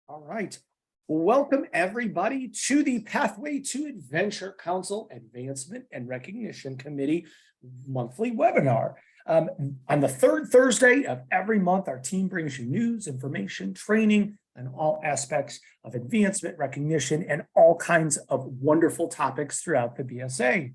All right. Welcome, everybody, to the Pathway to Adventure Council Advancement and Recognition Committee monthly webinar. On the third Thursday of every month, our team brings you news, information, training, and all aspects of advancement, recognition, and all kinds of wonderful topics throughout the BSA.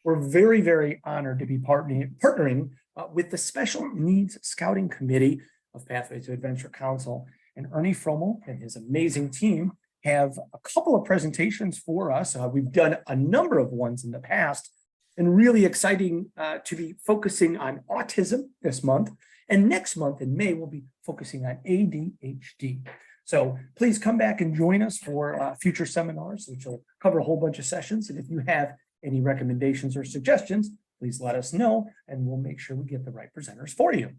We're very, very honored to be partnering with the Special Needs Scouting Committee of Pathway to Adventure Council. And Ernie Frommel and his amazing team have a couple of presentations for us. We've done a number of ones in the past, and really exciting to be focusing on autism this month. And next month in May, we'll be focusing on ADHD. So please come back and join us for future seminars, which will cover a whole bunch of sessions. And if you have any recommendations or suggestions, please let us know, and we'll make sure we get the right presenters for you.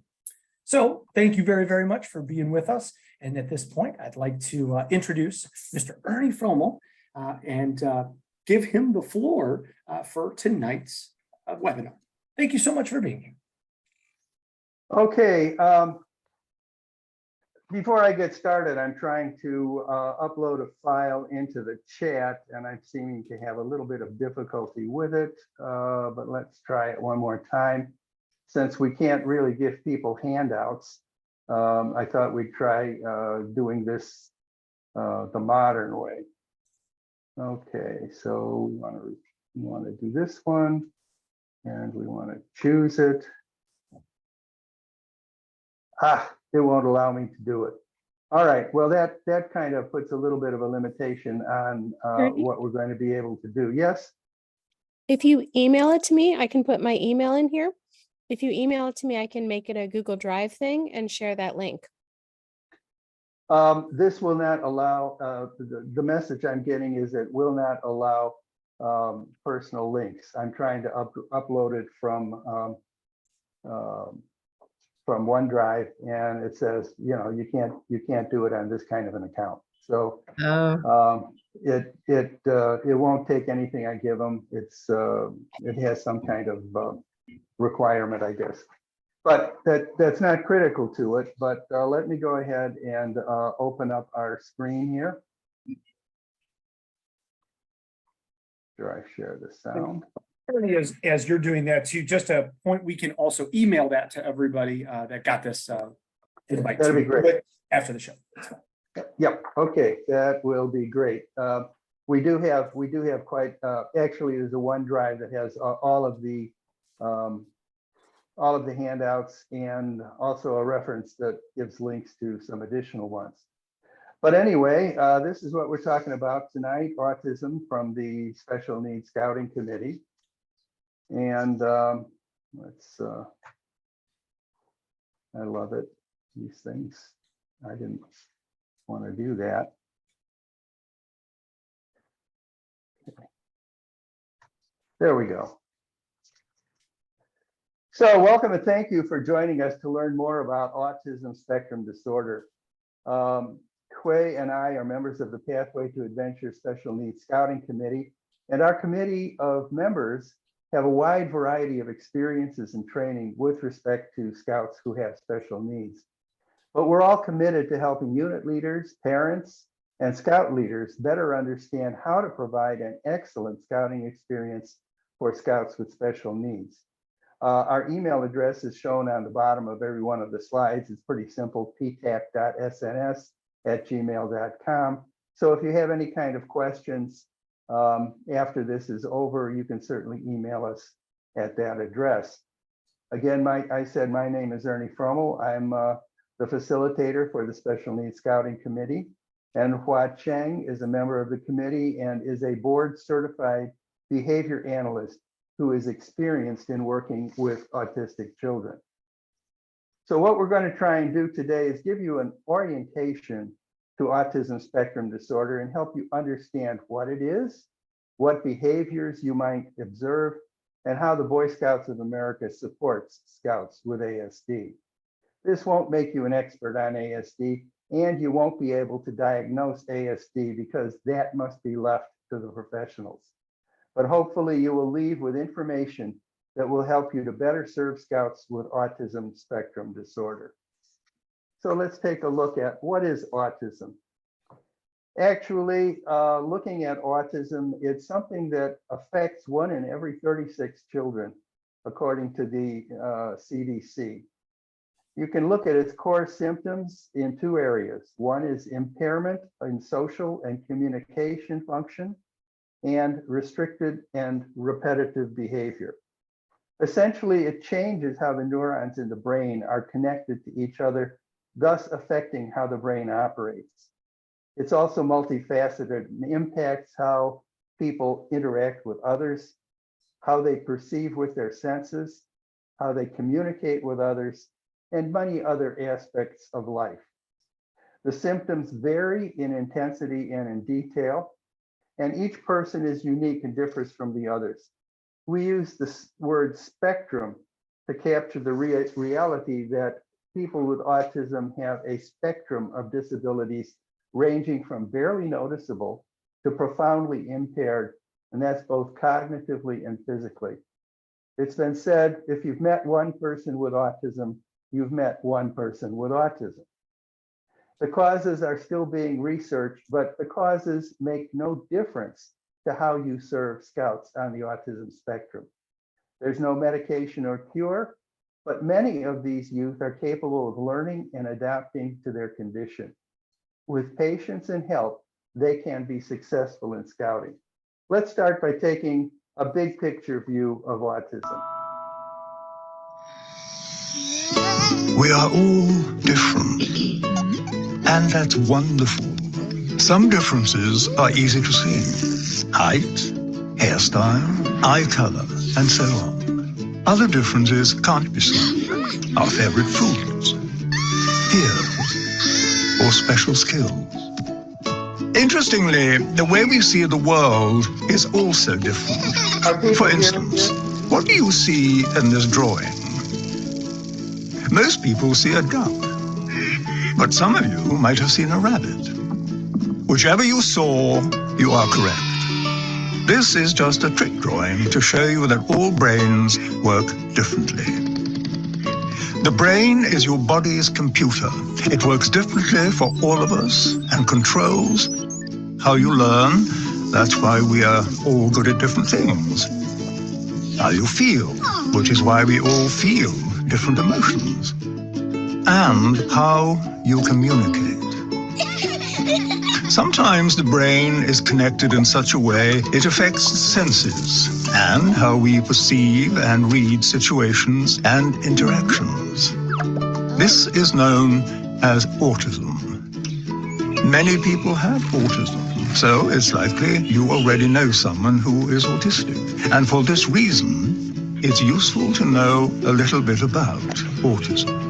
So thank you very, very much for being with us. And at this point, I'd like to introduce Mr. Ernie Frommel and give him the floor for tonight's webinar. Thank you so much for being here. Okay. Before I get started, I'm trying to upload a file into the chat, and I'm seeming to have a little bit of difficulty with it, but let's try it one more time. Since we can't really give people handouts, I thought we'd try doing this the modern way. Okay, so we want to do this one, and we want to choose it. It won't allow me to do it. All right, well, that kind of puts a little bit of a limitation on what we're going to be able to do. Yes? If you email it to me, I can put my email in here. If you email it to me, I can make it a Google Drive thing and share that link. This will not allow, the message I'm getting is it will not allow personal links. I'm trying to upload it from OneDrive, and it says, you know, you can't do it on this kind of an account. So it won't take anything I give them. It has some kind of requirement, I guess, but that's not critical to it. But let me go ahead and open up our screen here. Sure, I share the sound. As you're doing that too, just a point, we can also email that to everybody that got this invite. That'd be great. After the show. Yep. Okay, that will be great. We do have quite. Actually, there's a OneDrive that has all of the handouts, and also a reference that gives links to some additional ones. But anyway, this is what we're talking about tonight: autism from the Special Needs Scouting Committee. And let's. I love it. These things. I didn't want to do that. Okay. There we go. So welcome and thank you for joining us to learn more about autism spectrum disorder. Quay and I are members of the Pathway to Adventure Special Needs Scouting Committee, and our committee of members have a wide variety of experiences and training with respect to scouts who have special needs. But we're all committed to helping unit leaders, parents, and scout leaders better understand how to provide an excellent scouting experience for scouts with special needs. Our email address is shown on the bottom of every one of the slides. It's pretty simple: ptac.sns@gmail.com. So if you have any kind of questions after this is over, you can certainly email us at that address. Again, I said my name is Ernie Frommel. I'm the facilitator for the Special Needs Scouting Committee, and Hua Cheng is a member of the committee and is a board certified behavior analyst who is experienced in working with autistic children. So what we're going to try and do today is give you an orientation to autism spectrum disorder and help you understand what it is, what behaviors you might observe, and how the Boy Scouts of America supports scouts with ASD. This won't make you an expert on ASD, and you won't be able to diagnose ASD because that must be left to the professionals. But hopefully you will leave with information that will help you to better serve scouts with autism spectrum disorder. So let's take a look at what is autism. Actually, looking at autism, it's something that affects 1 in every 36 children, according to the CDC. You can look at its core symptoms in 2 areas. One is impairment in social and communication function, and restricted and repetitive behavior. Essentially, it changes how the neurons in the brain are connected to each other, thus affecting how the brain operates. It's also multifaceted and impacts how people interact with others, how they perceive with their senses, how they communicate with others, and many other aspects of life. The symptoms vary in intensity and in detail, and each person is unique and differs from the others. We use the word spectrum to capture the reality that people with autism have a spectrum of disabilities ranging from barely noticeable to profoundly impaired, and that's both cognitively and physically. It's been said, if you've met one person with autism, you've met one person with autism. The causes are still being researched, but the causes make no difference to how you serve scouts on the autism spectrum. There's no medication or cure, but many of these youth are capable of learning and adapting to their condition. With patience and help, they can be successful in scouting. Let's start by taking a big picture view of autism. We are all different, and that's wonderful. Some differences are easy to see: height, hairstyle, eye color, and so on. Other differences can't be seen: our favorite foods, peers, or special skills. Interestingly, the way we see the world is also different. For instance, what do you see in this drawing? Most people see a duck, but some of you might have seen a rabbit. Whichever you saw, you are correct. This is just a trick drawing to show you that all brains work differently. The brain is your body's computer. It works differently for all of us and controls how you learn. That's why we are all good at different things. How you feel, which is why we all feel different emotions. And how you communicate. Sometimes the brain is connected in such a way it affects the senses and how we perceive and read situations and interactions. This is known as autism. Many people have autism, so it's likely you already know someone who is autistic. And for this reason, it's useful to know a little bit about autism.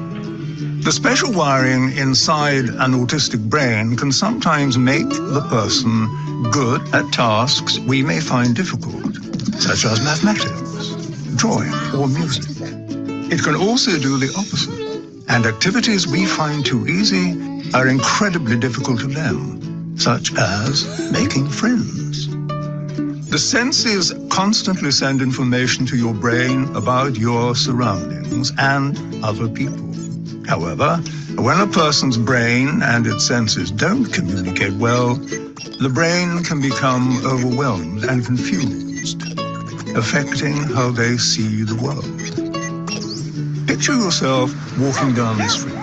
The special wiring inside an autistic brain can sometimes make the person good at tasks we may find difficult, such as mathematics, drawing, or music. It can also do the opposite, and activities we find too easy are incredibly difficult to them, such as making friends. The senses constantly send information to your brain about your surroundings and other people. However, when a person's brain and its senses don't communicate well, the brain can become overwhelmed and confused, affecting how they see the world. Picture yourself walking down the street.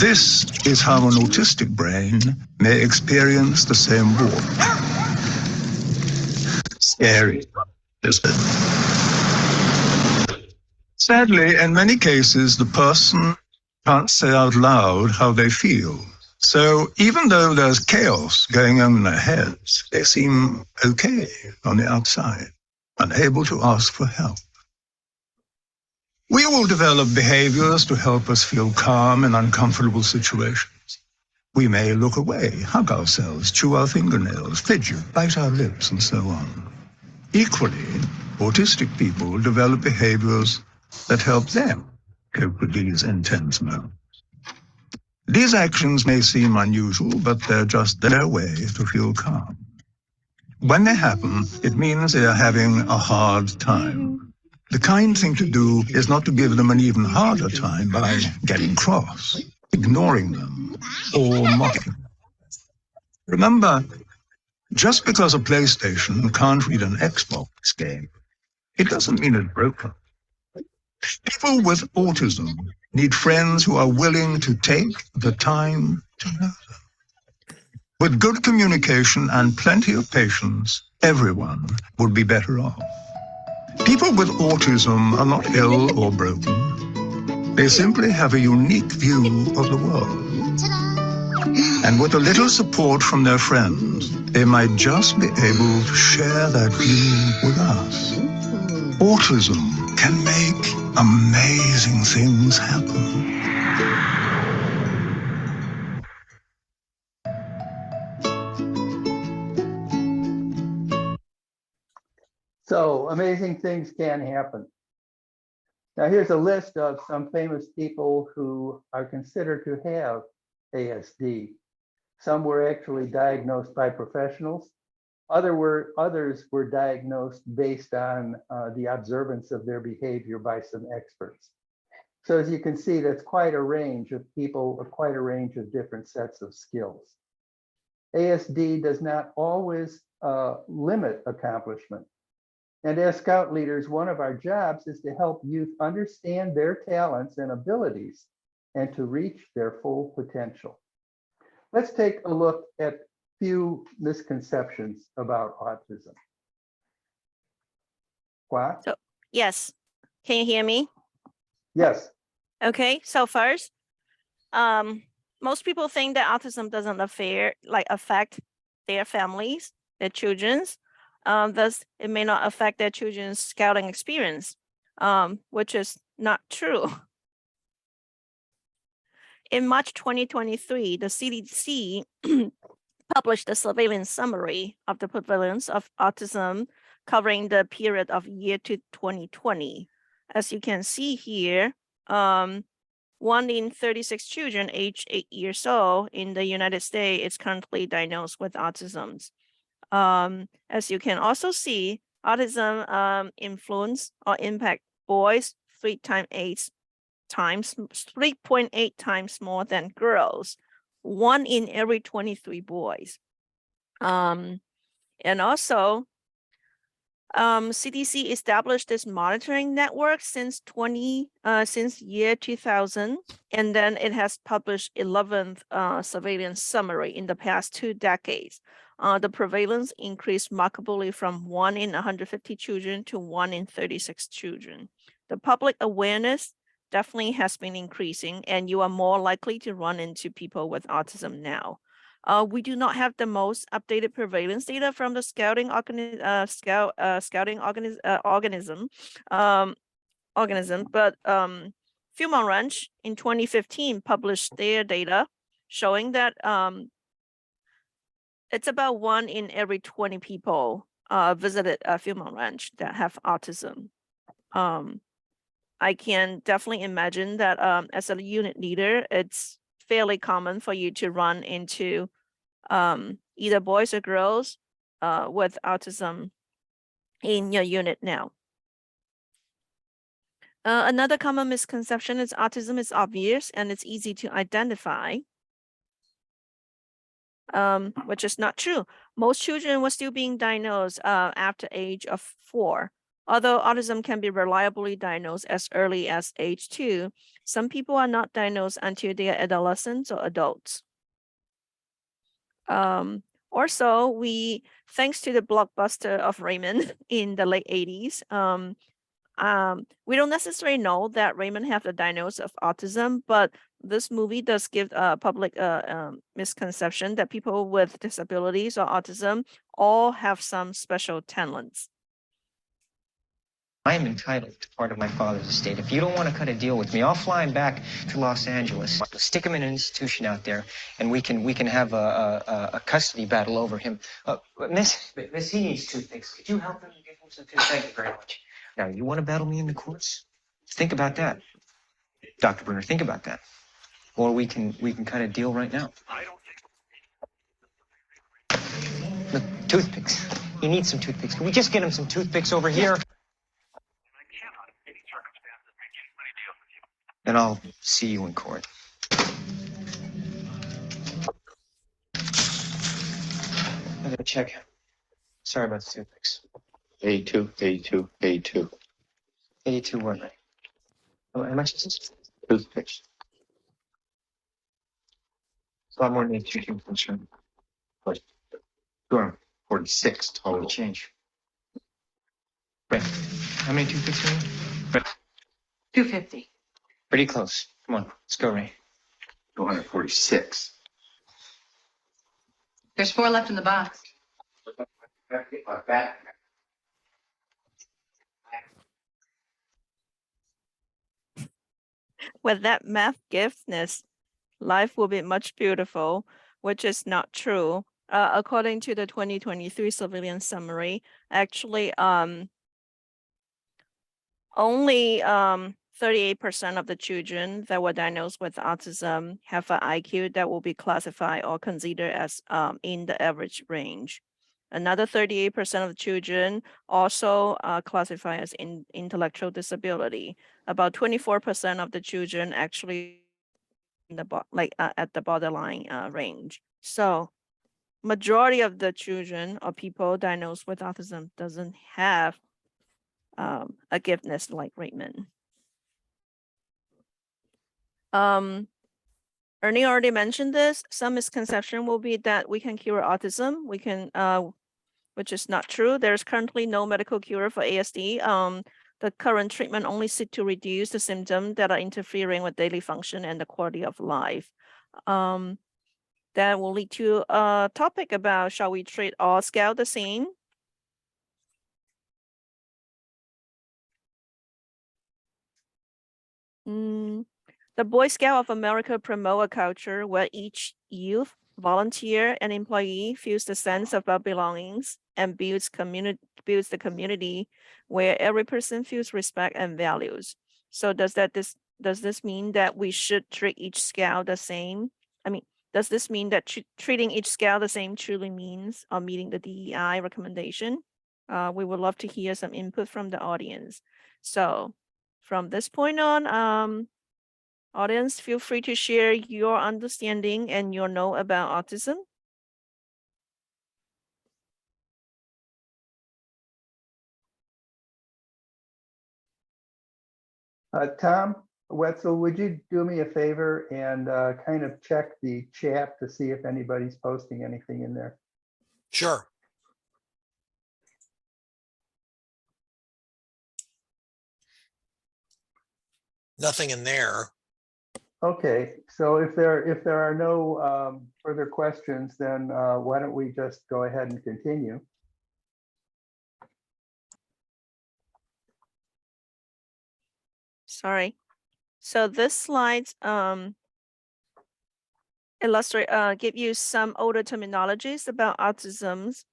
This is how an autistic brain may experience the same walk. Scary, isn't it? Sadly, in many cases, the person can't say out loud how they feel. So even though there's chaos going on in their heads, they seem okay on the outside, unable to ask for help. We all develop behaviors to help us feel calm in uncomfortable situations. We may look away, hug ourselves, chew our fingernails, fidget, bite our lips, and so on. Equally, autistic people develop behaviors that help them cope with these intense moments. These actions may seem unusual, but they're just their way to feel calm. When they happen, it means they are having a hard time. The kind thing to do is not to give them an even harder time by getting cross, ignoring them, or mocking. Remember, just because a PlayStation can't read an Xbox game, it doesn't mean it's broken. People with autism need friends who are willing to take the time to know them. With good communication and plenty of patience, everyone would be better off. People with autism are not ill or broken. They simply have a unique view of the world. And with a little support from their friends, they might just be able to share that view with us. Autism can make amazing things happen. So amazing things can happen. Now here's a list of some famous people who are considered to have ASD. Some were actually diagnosed by professionals. Others were diagnosed based on the observance of their behavior by some experts. So as you can see, that's quite a range of people, quite a range of different sets of skills. ASD does not always limit accomplishment. And as Scout leaders, one of our jobs is to help youth understand their talents and abilities and to reach their full potential. Let's take a look at a few misconceptions about autism. What? So, yes. Can you hear me? Yes. Okay. So first, most people think that autism doesn't affect their families, their children's. Thus, it may not affect their children's scouting experience, which is not true. In March 2023, the CDC published a surveillance summary of the prevalence of autism covering the period of year to 2020. As you can see here, 1 in 36 children aged 8 years old in the United States is currently diagnosed with autism. As you can also see, autism influence or impact boys 3.8 times more than girls, 1 in every 23 boys. And also, CDC established this monitoring network since year 2000, and then it has published 11th surveillance summary in the past 2 decades. The prevalence increased markedly from 1 in 150 children to 1 in 36 children. The public awareness definitely has been increasing, and you are more likely to run into people with autism now. We do not have the most updated prevalence data from the scouting organism, but Fremont Ranch in 2015 published their data showing that it's about 1 in every 20 people visited Fremont Ranch that have autism. I can definitely imagine that as a unit leader, it's fairly common for you to run into either boys or girls with autism in your unit now. Another common misconception is autism is obvious and it's easy to identify, which is not true. Most children were still being diagnosed after age of 4. Although autism can be reliably diagnosed as early as age 2, some people are not diagnosed until they are adolescents or adults. Also, thanks to the blockbuster of Raymond in the late 80s, we don't necessarily know that Raymond have the diagnosis of autism, but this movie does give a public misconception that people with disabilities or autism all have some special talents. I am entitled to part of my father's estate. If you don't want to cut a deal with me, I'll fly him back to Los Angeles, stick him in an institution out there, and we can have a custody battle over him. Miss, he needs toothpicks. Could you help him get him some toothpicks? Thank you very much. Now, you want to battle me in the courts? Think about that, Dr. Bruner. Think about that, or we can cut a deal right now. Look, toothpicks. He needs some toothpicks. Can we just get him some toothpicks over here? And I'll see you in court. I gotta check. Sorry about the toothpicks. 82, 82, 82. 82 what? Oh, how much is this? Toothpicks. It's a lot more than 82 toothpicks. Right? 246 Total total. change. Right. How many toothpicks do you need? Right. 250. Pretty close. Come on, let's go, Ray. 246. There's 4 left in the box. My back. With that math giftness, life will be much beautiful, which is not true. According to the 2023 Civilian Summary, actually, only 38% of the children that were diagnosed with autism have an IQ that will be classified or considered as in the average range. Another 38% of the children also classify as intellectual disability. About 24% of the children actually in the at the borderline range. So majority of the children or people diagnosed with autism doesn't have a giftness like Raymond. Ernie already mentioned this. Some misconception will be that we can cure autism. We can, which is not true. There's currently no medical cure for ASD. The current treatment only seek to reduce the symptoms that are interfering with daily function and the quality of life. That will lead to a topic about, shall we treat all Scout the same? The Boy Scout of America promote a culture where each youth, volunteer, and employee feels the sense of belongings and builds the community where every person feels respect and values. So does this mean that we should treat each Scout the same? I mean, does this mean that treating each Scout the same truly means meeting the DEI recommendation? We would love to hear some input from the audience. So from this point on, audience, feel free to share your understanding and your know about autism. Tom Wetzel, would you do me a favor and kind of check the chat to see if anybody's posting anything in there? Sure. Nothing in there. Okay, so if there are no further questions, then why don't we just go ahead and continue? Sorry. So this slide give you some older terminologies about autisms.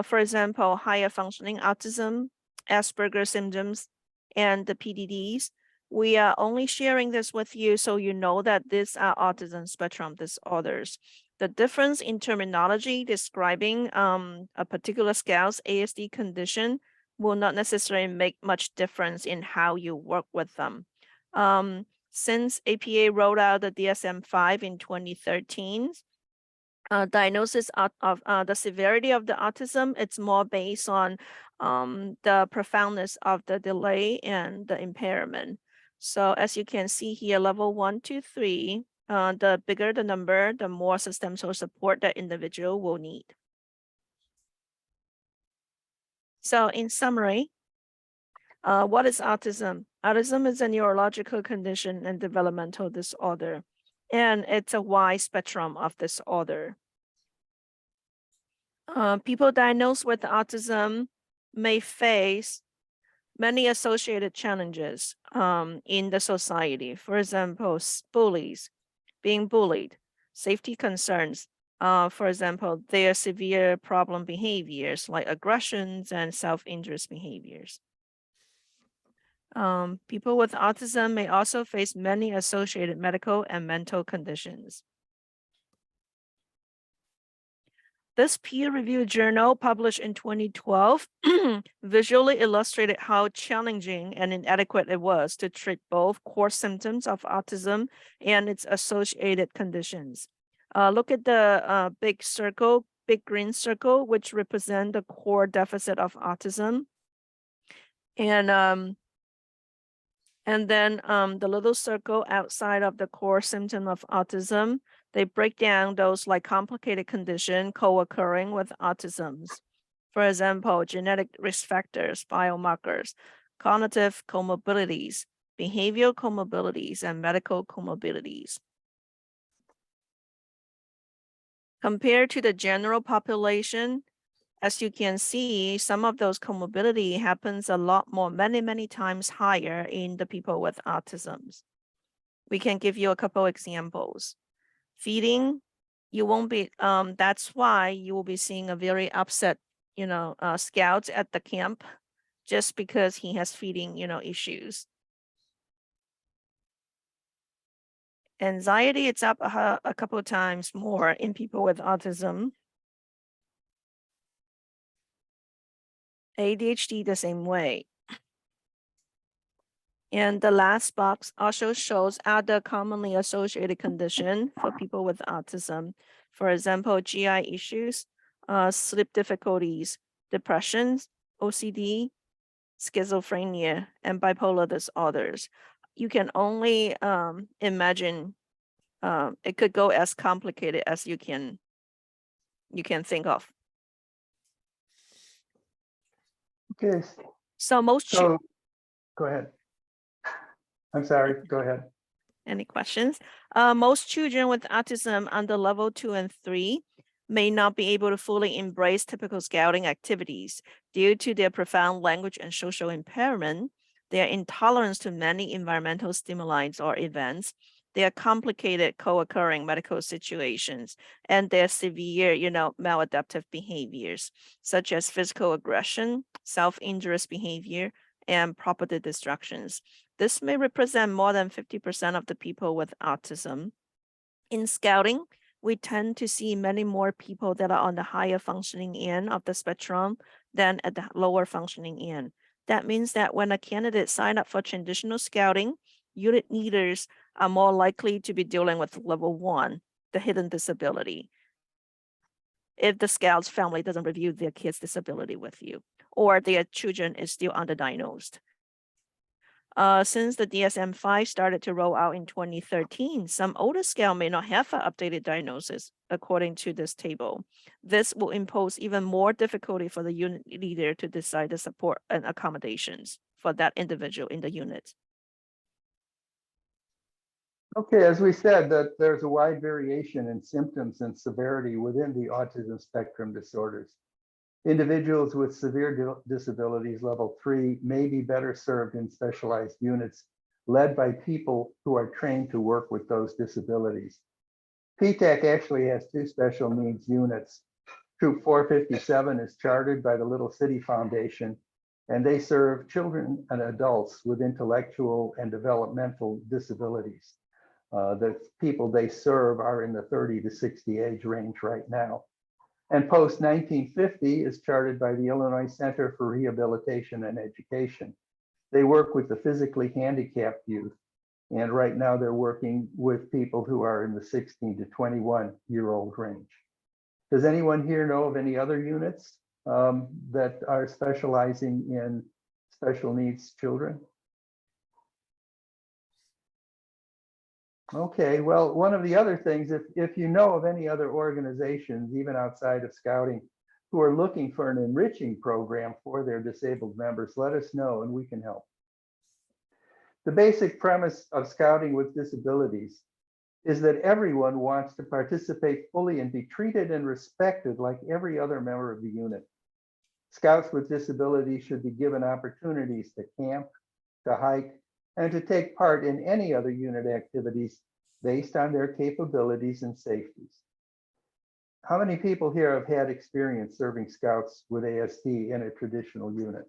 For example, higher functioning autism, Asperger's symptoms, and the PDDs. We are only sharing this with you so you know that these are autism spectrum disorders. The difference in terminology describing a particular Scout's ASD condition will not necessarily make much difference in how you work with them. Since APA rolled out the DSM-5 in 2013, diagnosis of the severity of the autism, it's more based on the profoundness of the delay and the impairment. So as you can see here, level 1, 2, 3, the bigger the number, the more substantial support that individual will need. So in summary, what is autism? Autism is a neurological condition and developmental disorder, and it's a wide spectrum of disorder. People diagnosed with autism may face many associated challenges in the society. For example, bullies, being bullied, safety concerns. For example, their severe problem behaviors like aggressions and self-injurious behaviors. People with autism may also face many associated medical and mental conditions. This peer-reviewed journal published in 2012 visually illustrated how challenging and inadequate it was to treat both core symptoms of autism and its associated conditions. Look at the big circle, big green circle, which represent the core deficit of autism. And then the little circle outside of the core symptom of autism, they break down those like complicated condition co-occurring with autisms. For example, genetic risk factors, biomarkers, cognitive comorbidities, behavioral comorbidities, and medical comorbidities. Compared to the general population, as you can see, some of those comorbidity happens a lot more, many times higher in the people with autisms. We can give you a couple examples. Feeding, you won't be, that's why you will be seeing a very upset, scout at the camp, just because he has feeding, issues. Anxiety, it's up a couple of times more in people with autism. ADHD the same way. And the last box also shows other commonly associated conditions for people with autism. For example, GI issues, sleep difficulties, depressions, OCD, schizophrenia, and bipolar disorders. You can only imagine it could go as complicated as you can think of. Okay, So most so go ahead. I'm sorry, go ahead. Any questions? Most children with autism under level 2 and 3 may not be able to fully embrace typical scouting activities due to their profound language and social impairment, their intolerance to many environmental stimuli or events, their complicated co-occurring medical situations, and their severe, maladaptive behaviors, such as physical aggression, self-injurious behavior, and property destructions. This may represent more than 50% of the people with autism. In scouting, we tend to see many more people that are on the higher functioning end of the spectrum than at the lower functioning end. That means that when a candidate signs up for traditional scouting, unit leaders are more likely to be dealing with level 1, the hidden disability, if the scout's family doesn't review their kid's disability with you, or their children is still underdiagnosed. Since the DSM-5 started to roll out in 2013, some older scale may not have an updated diagnosis according to this table. This will impose even more difficulty for the unit leader to decide the support and accommodations for that individual in the unit. Okay, as we said, that there's a wide variation in symptoms and severity within the autism spectrum disorders. Individuals with severe disabilities level 3 may be better served in specialized units led by people who are trained to work with those disabilities. PTAC actually has 2 special needs units. Troop 457 is chartered by the Little City Foundation, and they serve children and adults with intellectual and developmental disabilities. The people they serve are in the 30 to 60 age range right now. And post 1950 is chartered by the Illinois Center for Rehabilitation and Education. They work with the physically handicapped youth. And right now they're working with people who are in the 16 to 21-year-old range. Does anyone here know of any other units that are specializing in special needs children? Okay, well, one of the other things, if you know of any other organizations, even outside of Scouting, who are looking for an enriching program for their disabled members, let us know and we can help. The basic premise of Scouting with Disabilities is that everyone wants to participate fully and be treated and respected like every other member of the unit. Scouts with disabilities should be given opportunities to camp, to hike, and to take part in any other unit activities based on their capabilities and safeties. How many people here have had experience serving Scouts with ASD in a traditional unit?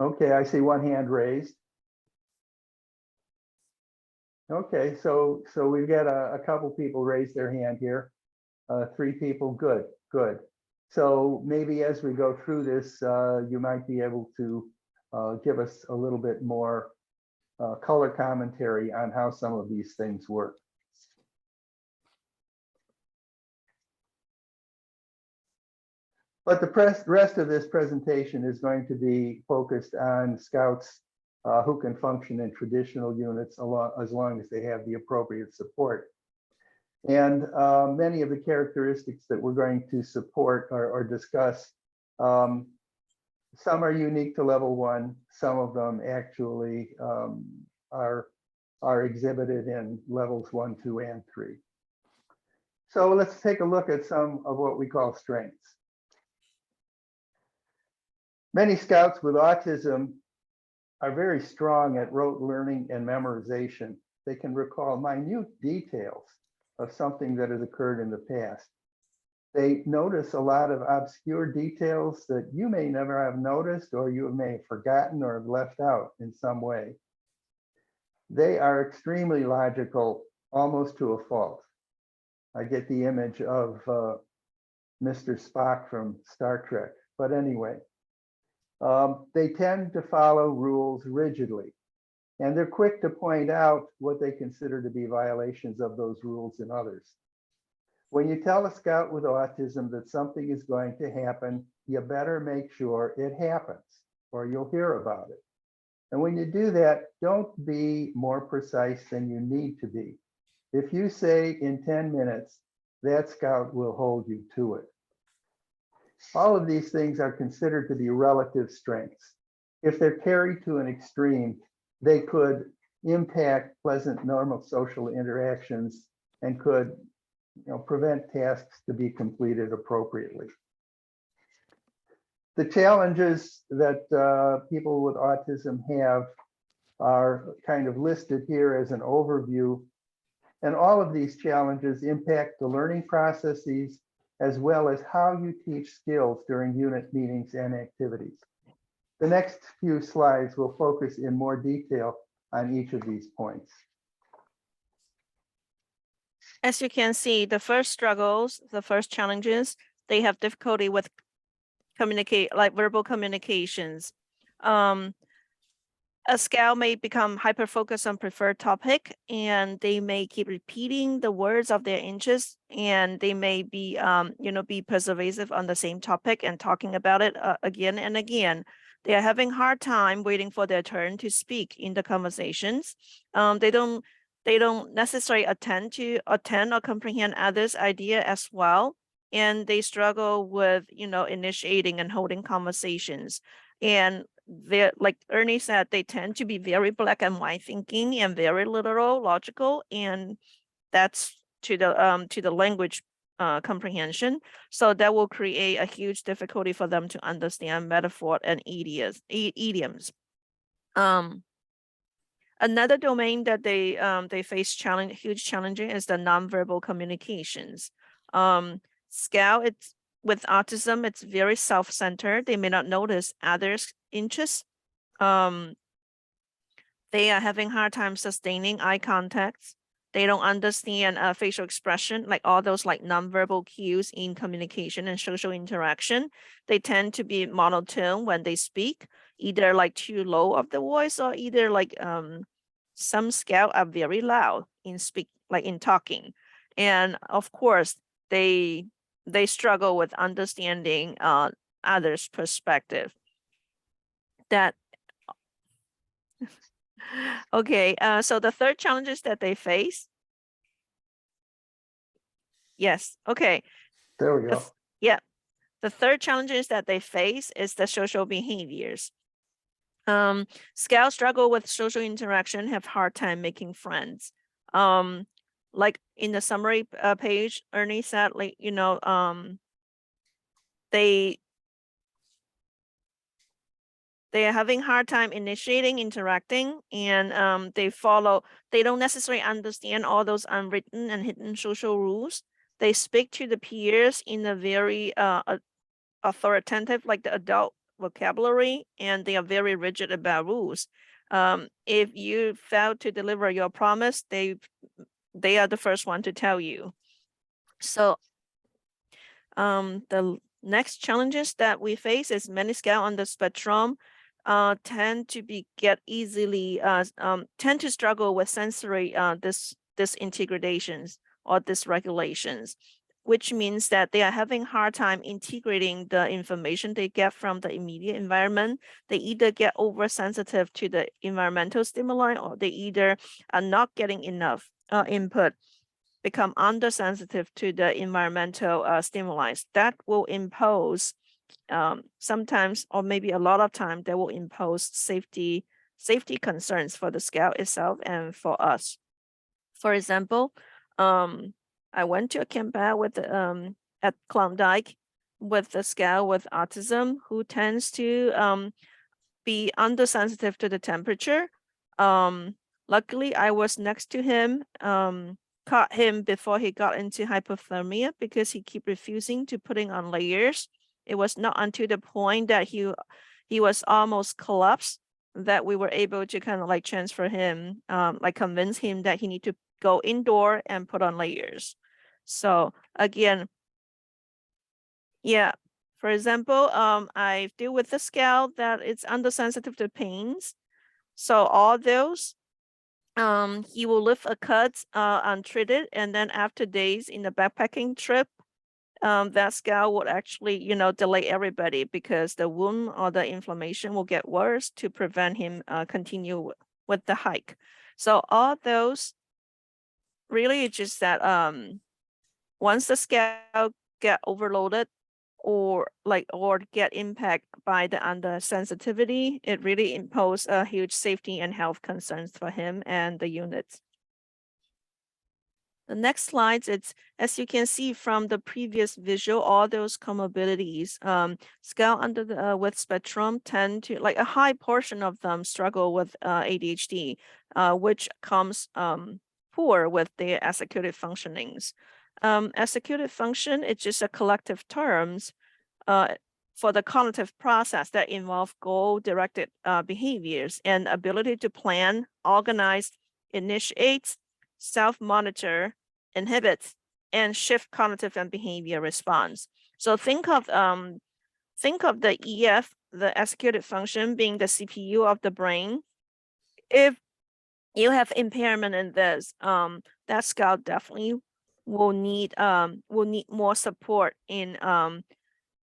Okay, I see one hand raised. Okay, so we've got a couple people raise their hand here. 3 people, good, good. So maybe as we go through this, you might be able to give us a little bit more color commentary on how some of these things work. But the rest of this presentation is going to be focused on Scouts who can function in traditional units as long as they have the appropriate support. And many of the characteristics that we're going to support or discuss, some are unique to level 1. Some of them actually are exhibited in levels 1, 2, and 3. So let's take a look at some of what we call strengths. Many Scouts with autism are very strong at rote learning and memorization. They can recall minute details of something that has occurred in the past. They notice a lot of obscure details that you may never have noticed, or you may have forgotten or have left out in some way. They are extremely logical, almost to a fault. I get the image of Mr. Spock from Star Trek, but anyway. They tend to follow rules rigidly, and they're quick to point out what they consider to be violations of those rules in others. When you tell a Scout with autism that something is going to happen, you better make sure it happens, or you'll hear about it. And when you do that, don't be more precise than you need to be. If you say in 10 minutes, that Scout will hold you to it. All of these things are considered to be relative strengths. If they're carried to an extreme, they could impact pleasant, normal social interactions and could, prevent tasks to be completed appropriately. The challenges that people with autism have are kind of listed here as an overview. And all of these challenges impact the learning processes as well as how you teach skills during unit meetings and activities. The next few slides will focus in more detail on each of these points. As you can see, the first challenges, they have difficulty with verbal communications. A Scout may become hyper-focused on preferred topic, and they may keep repeating the words of their interests, and they may be, be persuasive on the same topic and talking about it again and again. They are having hard time waiting for their turn to speak in the conversations. They don't necessarily attend or comprehend others' idea as well, and they struggle with, initiating and holding conversations. And they're, like Ernie said, they tend to be very black and white thinking and very literal, logical, and that's to the language comprehension. So that will create a huge difficulty for them to understand metaphor and idioms. Another domain that they face huge challenges is the nonverbal communications. Scout, with autism, it's very self-centered. They may not notice others' interests. They are having hard time sustaining eye contact. They don't understand facial expression, like all those like nonverbal cues in communication and social interaction. They tend to be monotone when they speak, either like too low of the voice, or either like some Scout are very loud in talking. And of course, they struggle with understanding others' perspective. Okay, so the third challenges that they face. Yes, okay. There we go. Yeah, the third challenges that they face is the social behaviors. Scouts struggle with social interaction, have hard time making friends. Like in the summary page, Ernie said, like, they are having hard time initiating, interacting, and they don't necessarily understand all those unwritten and hidden social rules. They speak to the peers in a very authoritative, like the adult vocabulary, and they are very rigid about rules. If you fail to deliver your promise, they are the first one to tell you. So the next challenges that we face is many scale on the spectrum tend to struggle with sensory disintegrations or dysregulations, which means that they are having hard time integrating the information they get from the immediate environment. They either get oversensitive to the environmental stimuli, or they either are not getting enough input, become undersensitive to the environmental stimuli. That will impose sometimes, or maybe a lot of time, they will impose safety concerns for the scale itself and for us. For example, I went to a camp with at Klondike with the scale with autism, who tends to be undersensitive to the temperature. Luckily, I was next to him, caught him before he got into hypothermia because he kept refusing to putting on layers. It was not until the point that he was almost collapsed that we were able to kind of like transfer him, like convince him that he need to go indoor and put on layers. So again, yeah, for example, I deal with the scale that it's undersensitive to pains. So all those, he will lift a cut untreated, and then after days in the backpacking trip, that scale would actually, delay everybody because the wound or the inflammation will get worse to prevent him continue with the hike. So all those really it's just that once the scale get overloaded or get impacted by the undersensitivity, it really imposes a huge safety and health concerns for him and the units. The next slides, it's as you can see from the previous visual, all those comorbidities, scale under the with spectrum tend to, like a high portion of them struggle with ADHD, which comes poor with their executive functionings. Executive function, it's just a collective terms for the cognitive process that involve goal-directed behaviors and ability to plan, organize, initiate, self-monitor, inhibit, and shift cognitive and behavior response. So think of the EF, the executive function, being the CPU of the brain. If you have impairment in this, that scale definitely will need more support in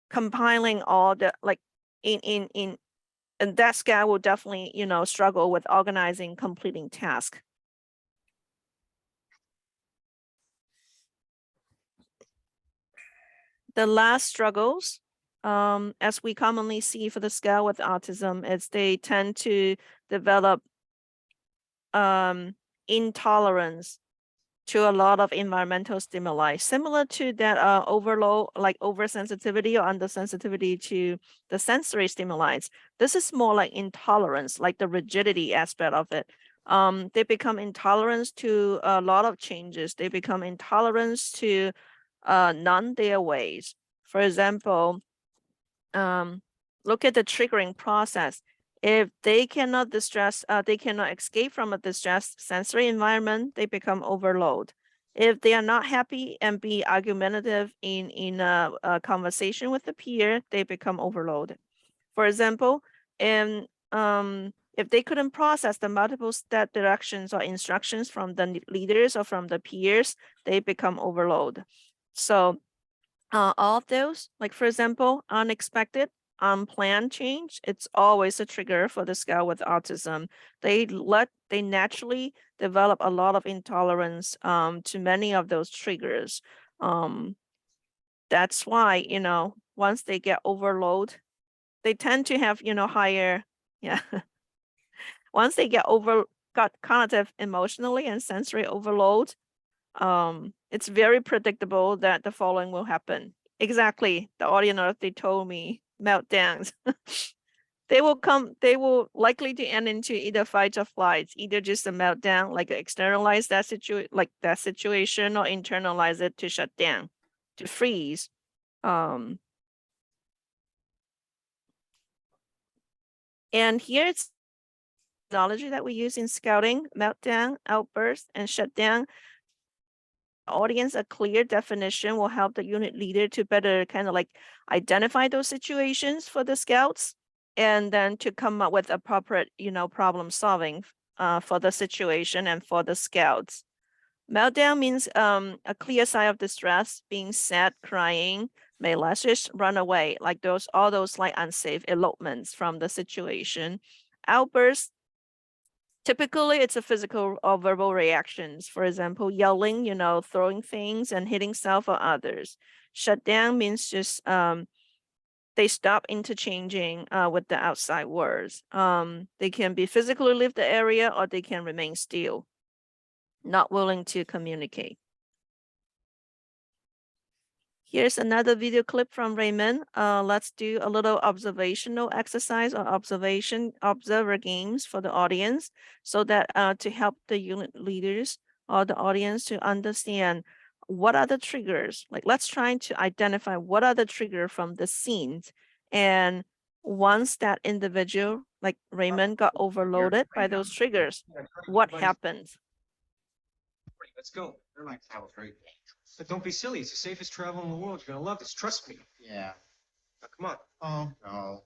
compiling all the and that scale will definitely struggle with organizing, completing tasks. The last struggles, as we commonly see for the scale with autism, is they tend to develop intolerance to a lot of environmental stimuli, similar to that overload, like oversensitivity or undersensitivity to the sensory stimuli. This is more like intolerance, like the rigidity aspect of it. They become intolerant to a lot of changes. They become intolerant to none their ways. For example, look at the triggering process. If they cannot they cannot escape from a distressed sensory environment, they become overload. If they are not happy and be argumentative in a conversation with a peer, they become overload. For example, if they couldn't process the multiple step directions or instructions from the leaders or from the peers, they become overload. So all of those, like for example, unexpected, unplanned change, it's always a trigger for the scale with autism. They naturally develop a lot of intolerance to many of those triggers. That's why, once they get overload, they tend to have, higher, yeah. Once they got cognitive, emotionally, and sensory overload, it's very predictable that the following will happen. Exactly, the audience, they told me, meltdowns. They will likely to end into either fight or flight, either just a meltdown, like externalize that situation, or internalize it to shut down, to freeze. And here Technology that we use in scouting, meltdown, outburst, and shutdown. Audience, a clear definition will help the unit leader to better kind of like identify those situations for the scouts and then to come up with appropriate, problem solving for the situation and for the scouts. Meltdown means a clear sign of distress, being sad, crying, may let's just run away, like all those like unsafe elopements from the situation. Outburst, typically it's a physical or verbal reactions. For example, yelling, throwing things and hitting self or others. Shutdown means just they stop interchanging with the outside words. They can be physically leave the area or they can remain still, not willing to communicate. Here's another video clip from Raymond. Let's do a little observational exercise or observer games for the audience so that to help the unit leaders or the audience to understand what are the triggers. Like let's try to identify what are the trigger from the scenes. And once that individual, like Raymond, got overloaded by those triggers, what happens? Let's go. Airline travel is very dangerous. But don't be silly. It's the safest travel in the world. You're gonna love this. Trust me. Yeah. Now, come on. Oh, no.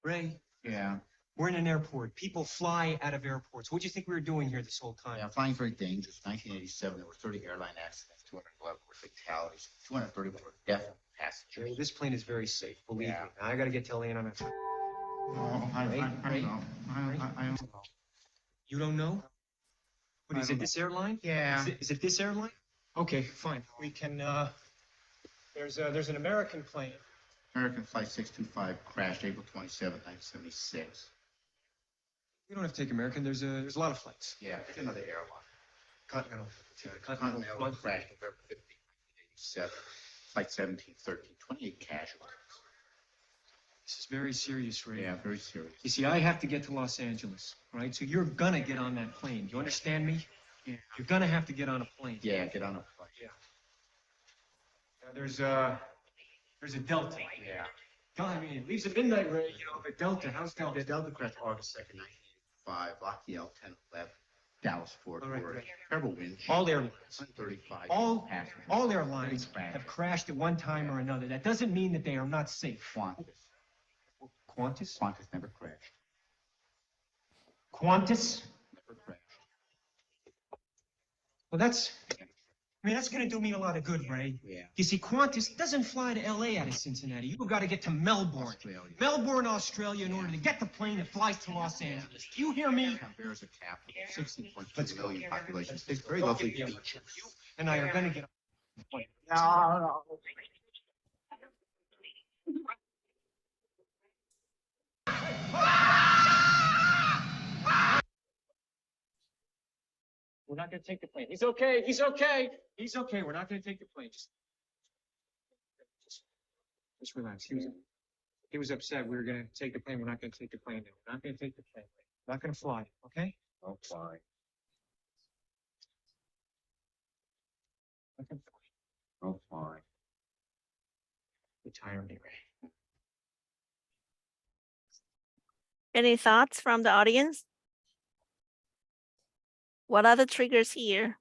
Ray, Yeah. we're in an airport. People fly out of airports. What do you think we were doing here this whole time? Yeah, flying's very dangerous. 1987, there were 30 airline accidents, 211 were fatalities, 231 were death passengers. Ray, this plane is very safe. Believe Yeah. me. Now, I gotta get to Leon on it. Oh, I know. You don't know? What is I it? don't This airline? Yeah. Is it this airline? Okay, fine. We can. There's an American plane. American Flight 625 crashed April 27, 1976. You don't have to take American. There's a lot of flights. Yeah, it's another airline. Continental. Continental crashed November 15, 1987. Flight 1713, 28 casualties. This is very serious, Ray. Yeah, very serious. You see, I have to get to Los Angeles, right? So you're gonna get on that plane. You understand me? Yeah. You're gonna have to get on a plane. Yeah, get on a flight. Yeah. Now, there's a Delta. Yeah. I mean, it leaves at midnight, Ray. But Delta, how's Delta? The Delta crashed August 2nd, 1985, Lockheed L-1011, Dallas, Fort All right, Worth. right. Terrible wind. All airlines. 135 All passengers. airlines have crashed at one time or another. That doesn't mean that they are not safe. Qantas? Qantas never crashed. Qantas? Never crashed. Well, that's going to do me a lot of good, Ray. Yeah. You see, Qantas doesn't fly to LA out of Cincinnati. You've got to get to Melbourne. Australia. Melbourne, Australia, in order to get the plane that flies to Los Angeles. Do you hear me? Canberra's a capital, Let's 16.2 go. million population. It's very lovely Yeah. beaches. You and I are going to get on the plane. We're not going to take the plane. He's okay. He's okay. He's okay. We're not going to take the plane. Just relax. He was upset. We were going to take the plane. We're not going to take the plane. We're not going to take the plane. We're not going to fly. Okay? Don't fly. Not gonna fly. Don't fly. Retire me, Ray. Any thoughts from the audience? What are the triggers here?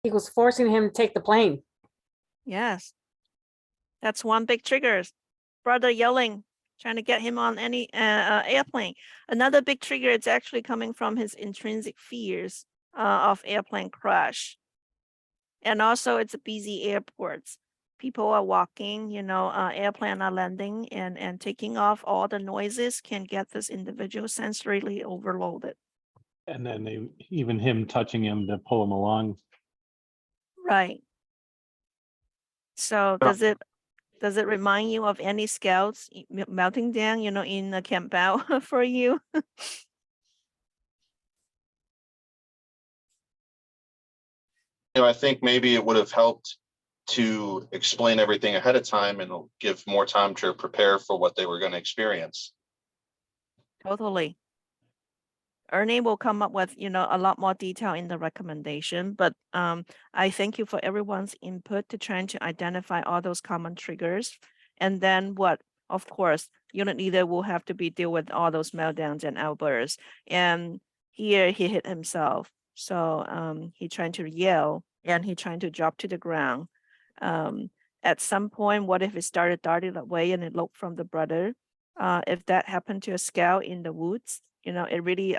He was forcing him to take the plane. Yes. That's one big trigger. Brother yelling, trying to get him on any airplane. Another big trigger is actually coming from his intrinsic fears of airplane crash. And also it's busy airports. People are walking, airplane are landing and taking off. All the noises can get this individual sensorily overloaded. And then even him touching him to pull him along. Right. So does it remind you of any scouts melting down, in the camp out for you? I think maybe it would have helped to explain everything ahead of time and give more time to prepare for what they were going to experience. Totally. Ernie will come up with, a lot more detail in the recommendation, but I thank you for everyone's input to trying to identify all those common triggers. And then of course, unit leader will have to deal with all those meltdowns and outbursts. And here he hit himself. So he trying to yell and he trying to drop to the ground. At some point, what if it started darting away and it looked from the brother? If that happened to a scout in the woods, it really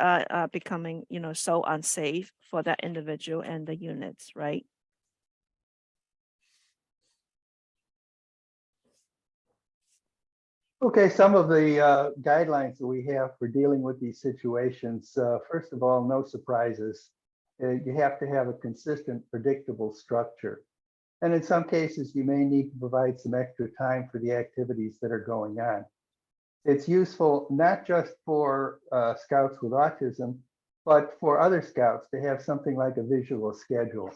becoming, so unsafe for that individual and the units, right? Okay, some of the guidelines that we have for dealing with these situations. First of all, no surprises. You have to have a consistent, predictable structure. And in some cases, you may need to provide some extra time for the activities that are going on. It's useful not just for scouts with autism, but for other scouts to have something like a visual schedule.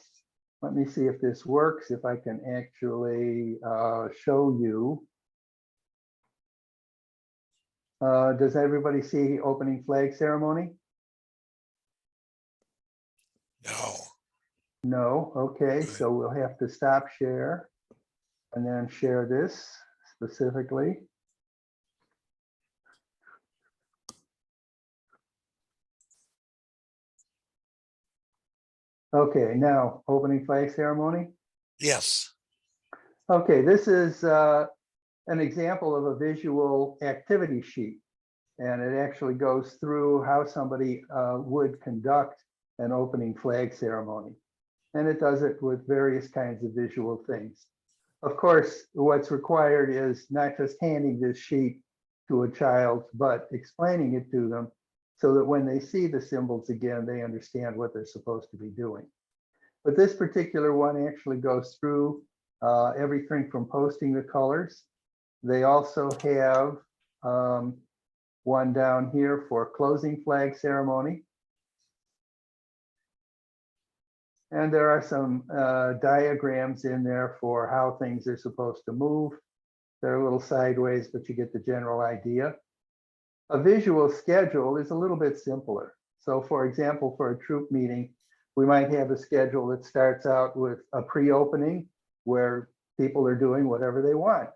Let me see if this works, if I can actually show you. Does everybody see opening flag ceremony? No. No, okay, so we'll have to stop share and then share this specifically. Okay, now opening flag ceremony. Yes. Okay, this is an example of a visual activity sheet. And it actually goes through how somebody would conduct an opening flag ceremony. And it does it with various kinds of visual things. Of course, what's required is not just handing this sheet to a child, but explaining it to them so that when they see the symbols again, they understand what they're supposed to be doing. But this particular one actually goes through everything from posting the colors. They also have one down here for closing flag ceremony. And there are some diagrams in there for how things are supposed to move. They're a little sideways, but you get the general idea. A visual schedule is a little bit simpler. So for example, for a troop meeting, we might have a schedule that starts out with a pre-opening where people are doing whatever they want.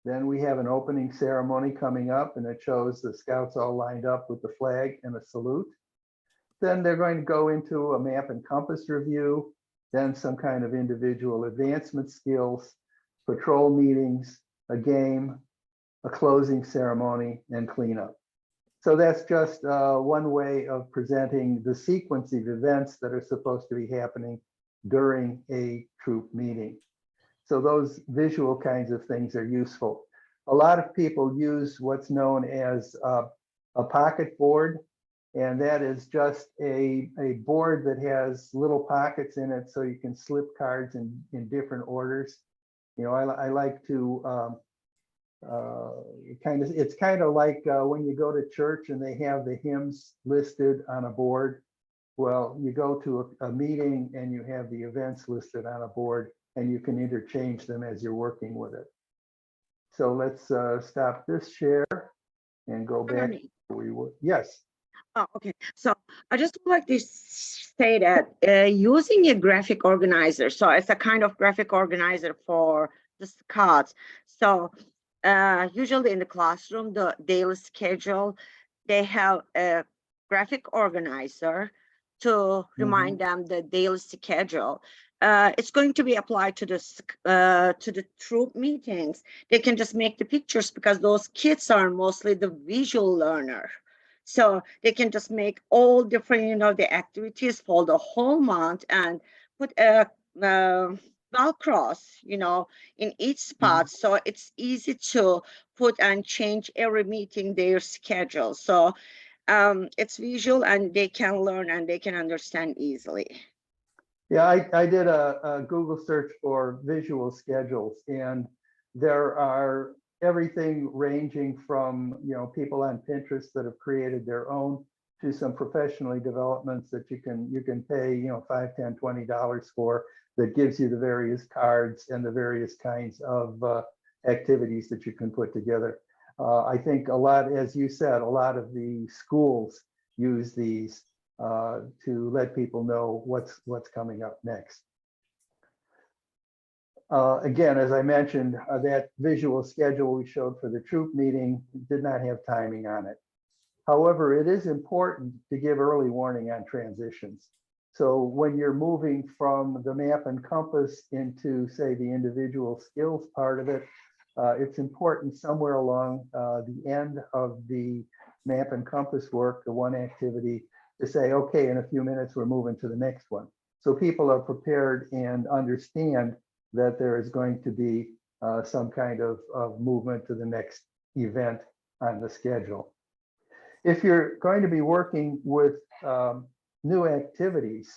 Then we have an opening ceremony coming up and it shows the scouts all lined up with the flag and a salute. Then they're going to go into a map and compass review, then some kind of individual advancement skills, patrol meetings, a game, a closing ceremony, and cleanup. So that's just one way of presenting the sequence of events that are supposed to be happening during a troop meeting. So those visual kinds of things are useful. A lot of people use what's known as a pocket board, and that is just a board that has little pockets in it so you can slip cards in different orders. I like to it's kind of like when you go to church and they have the hymns listed on a board. Well, you go to a meeting and you have the events listed on a board and you can interchange them as you're working with it. So let's stop this share and go back to where we were. Yes. Oh, okay. So I just would like to say that using a graphic organizer, so it's a kind of graphic organizer for the scouts. So usually in the classroom, the daily schedule, they have a graphic organizer to remind them the daily schedule. It's going to be applied to the troop meetings. They can just make the pictures because those kids are mostly the visual learner. So they can just make all different, the activities for the whole month and put a Velcros, in each spot. So it's easy to put and change every meeting their schedule. So it's visual and they can learn and they can understand easily. Yeah, I did a Google search for visual schedules, and there are everything ranging from people on Pinterest that have created their own to some professionally developments that you can pay $5, $10, $20 for, that gives you the various cards and the various kinds of activities that you can put together. I think a lot, as you said, a lot of the schools use these to let people know what's coming up next. Again, as I mentioned, that visual schedule we showed for the troop meeting did not have timing on it. However, it is important to give early warning on transitions. So when you're moving from the map and compass into, say, the individual skills part of it, it's important somewhere along the end of the map and compass work, the one activity, to say, okay, in a few minutes, we're moving to the next one. So people are prepared and understand that there is going to be some kind of movement to the next event on the schedule. If you're going to be working with new activities,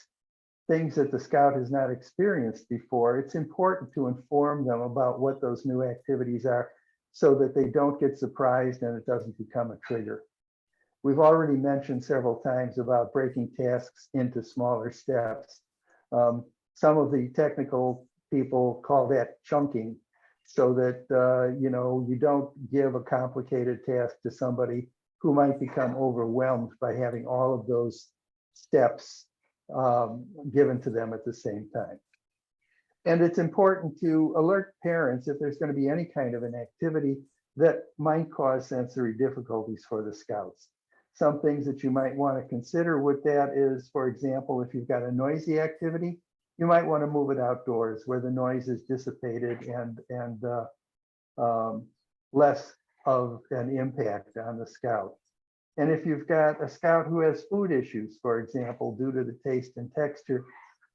things that the scout has not experienced before, it's important to inform them about what those new activities are so that they don't get surprised and it doesn't become a trigger. We've already mentioned several times about breaking tasks into smaller steps. Some of the technical people call that chunking, so that you don't give a complicated task to somebody who might become overwhelmed by having all of those steps given to them at the same time. And it's important to alert parents if there's going to be any kind of an activity that might cause sensory difficulties for the scouts. Some things that you might want to consider with that is, for example, if you've got a noisy activity, you might want to move it outdoors where the noise is dissipated and less of an impact on the scout. And if you've got a scout who has food issues, for example, due to the taste and texture,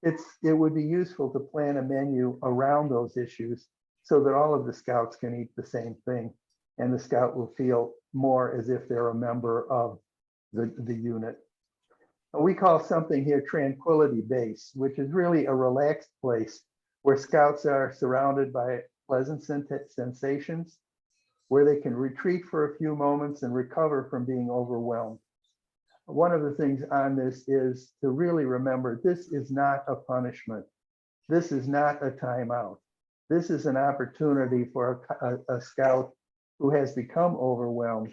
it would be useful to plan a menu around those issues so that all of the scouts can eat the same thing and the scout will feel more as if they're a member of the unit. We call something here tranquility base, which is really a relaxed place where scouts are surrounded by pleasant sensations, where they can retreat for a few moments and recover from being overwhelmed. One of the things on this is to really remember, this is not a punishment. This is not a timeout. This is an opportunity for a scout who has become overwhelmed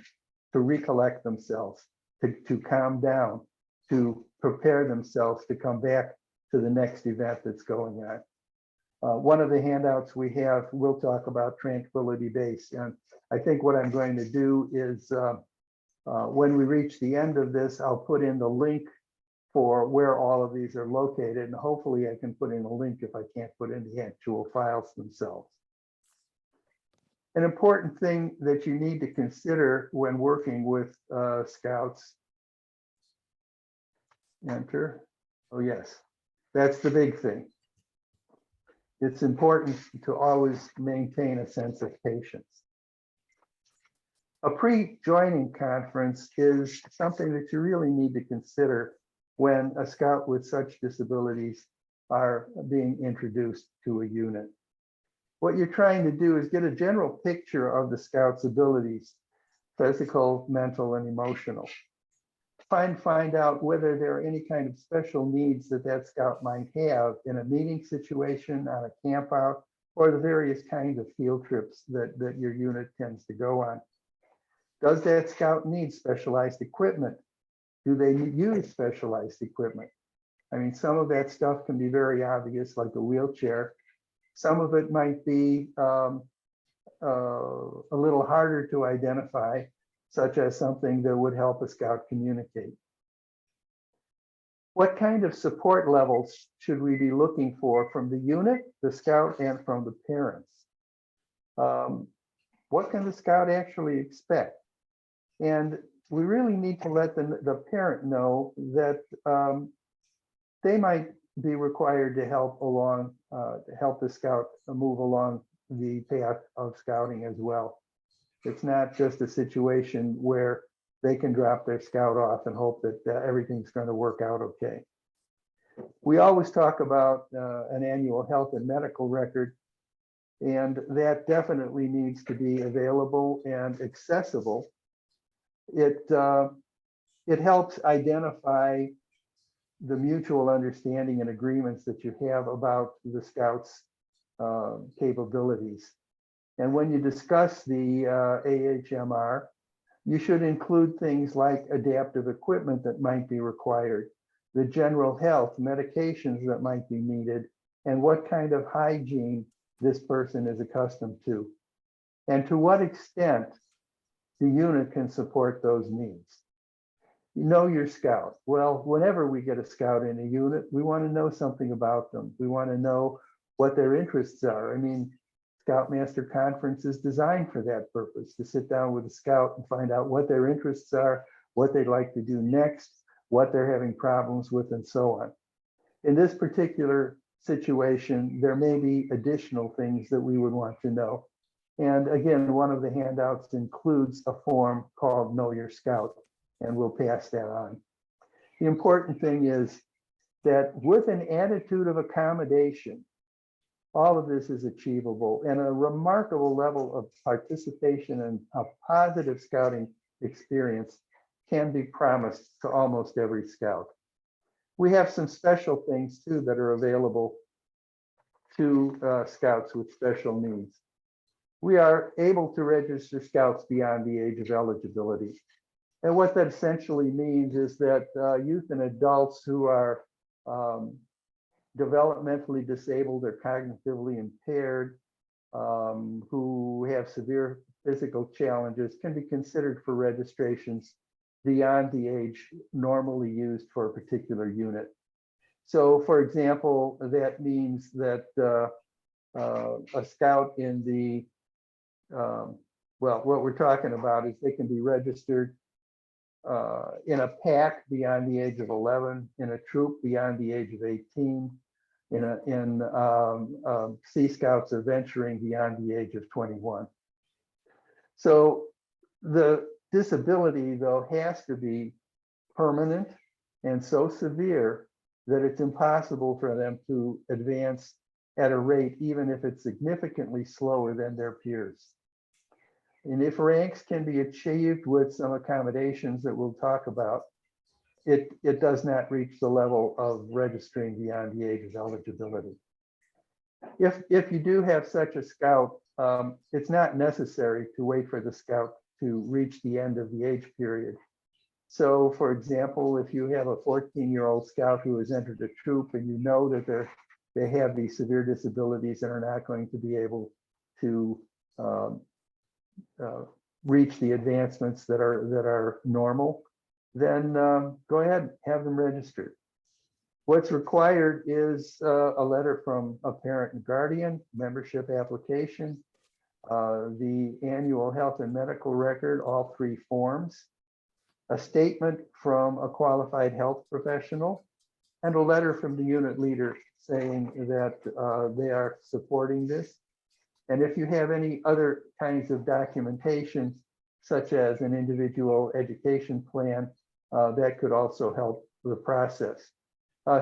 to recollect themselves, to calm down, to prepare themselves to come back to the next event that's going on. One of the handouts we have, we'll talk about tranquility base. And I think what I'm going to do is when we reach the end of this, I'll put in the link for where all of these are located. And hopefully I can put in a link if I can't put in the actual files themselves. An important thing that you need to consider when working with scouts. Enter. Oh, yes, that's the big thing. It's important to always maintain a sense of patience. A pre-joining conference is something that you really need to consider when a scout with such disabilities are being introduced to a unit. What you're trying to do is get a general picture of the scout's abilities, physical, mental, and emotional. Find out whether there are any kind of special needs that scout might have in a meeting situation, on a camp out, or the various kinds of field trips that your unit tends to go on. Does that scout need specialized equipment? Do they use specialized equipment? I mean, some of that stuff can be very obvious, like a wheelchair. Some of it might be a little harder to identify, such as something that would help a scout communicate. What kind of support levels should we be looking for from the unit, the scout, and from the parents? What can the scout actually expect? And we really need to let the parent know that they might be required to help the scout move along the path of scouting as well. It's not just a situation where they can drop their scout off and hope that everything's going to work out okay. We always talk about an annual health and medical record, and that definitely needs to be available and accessible. It helps identify the mutual understanding and agreements that you have about the scouts' capabilities. And when you discuss the AHMR, You should include things like adaptive equipment that might be required, the general health, medications that might be needed, and what kind of hygiene this person is accustomed to, and to what extent the unit can support those needs. You know your scout. Well, whenever we get a scout in a unit, we want to know something about them. We want to know what their interests are. I mean, Scoutmaster Conference is designed for that purpose, to sit down with a scout and find out what their interests are, what they'd like to do next, what they're having problems with, and so on. In this particular situation, there may be additional things that we would want to know. And again, one of the handouts includes a form called Know Your Scout, and we'll pass that on. The important thing is that with an attitude of accommodation, all of this is achievable, and a remarkable level of participation and a positive scouting experience can be promised to almost every scout. We have some special things too that are available to scouts with special needs. We are able to register scouts beyond the age of eligibility. And what that essentially means is that youth and adults who are developmentally disabled or cognitively impaired, who have severe physical challenges, can be considered for registrations beyond the age normally used for a particular unit. So for example, that means that a scout in the, well, what we're talking about is they can be registered in a pack beyond the age of 11, in a troop beyond the age of 18, in Sea Scouts are venturing beyond the age of 21. So the disability, though, has to be permanent and so severe that it's impossible for them to advance at a rate, even if it's significantly slower than their peers. And if ranks can be achieved with some accommodations that we'll talk about, it does not reach the level of registering beyond the age of eligibility. If you do have such a scout, it's not necessary to wait for the scout to reach the end of the age period. So for example, if you have a 14-year-old scout who has entered a troop and you know that they have these severe disabilities and are not going to be able to reach the advancements that are normal, then go ahead, have them registered. What's required is a letter from a parent and guardian, membership application, the annual health and medical record, all 3 forms, a statement from a qualified health professional, and a letter from the unit leader saying that they are supporting this. And if you have any other kinds of documentation, such as an individual education plan, that could also help the process.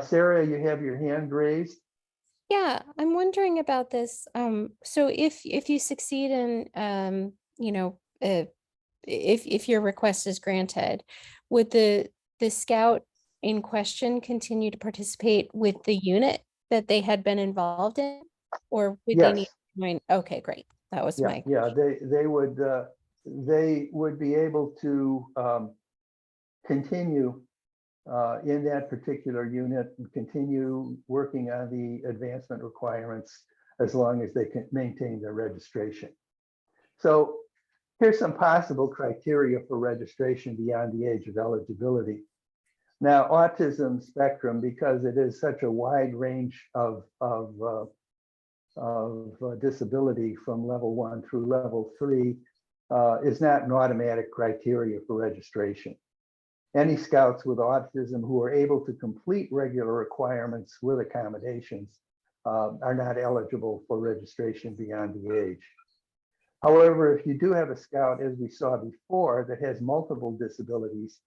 Sarah, you have your hand raised. Yeah, I'm wondering about this. So if you succeed in, you know, if your request is granted, would the scout in question continue to participate with the unit that they had been involved in, or would they need Yes. to join? Okay, great. That was my Yeah, they would be able to continue in that particular unit and continue working on the advancement requirements as long as they can maintain their registration. So here's some possible criteria for registration beyond the age of eligibility. Now, autism spectrum, because it is such a wide range of disability from level 1 through level 3, is not an automatic criteria for registration. Any scouts with autism who are able to complete regular requirements with accommodations are not eligible for registration beyond the age. However, if you do have a scout, as we saw before, that has multiple disabilities,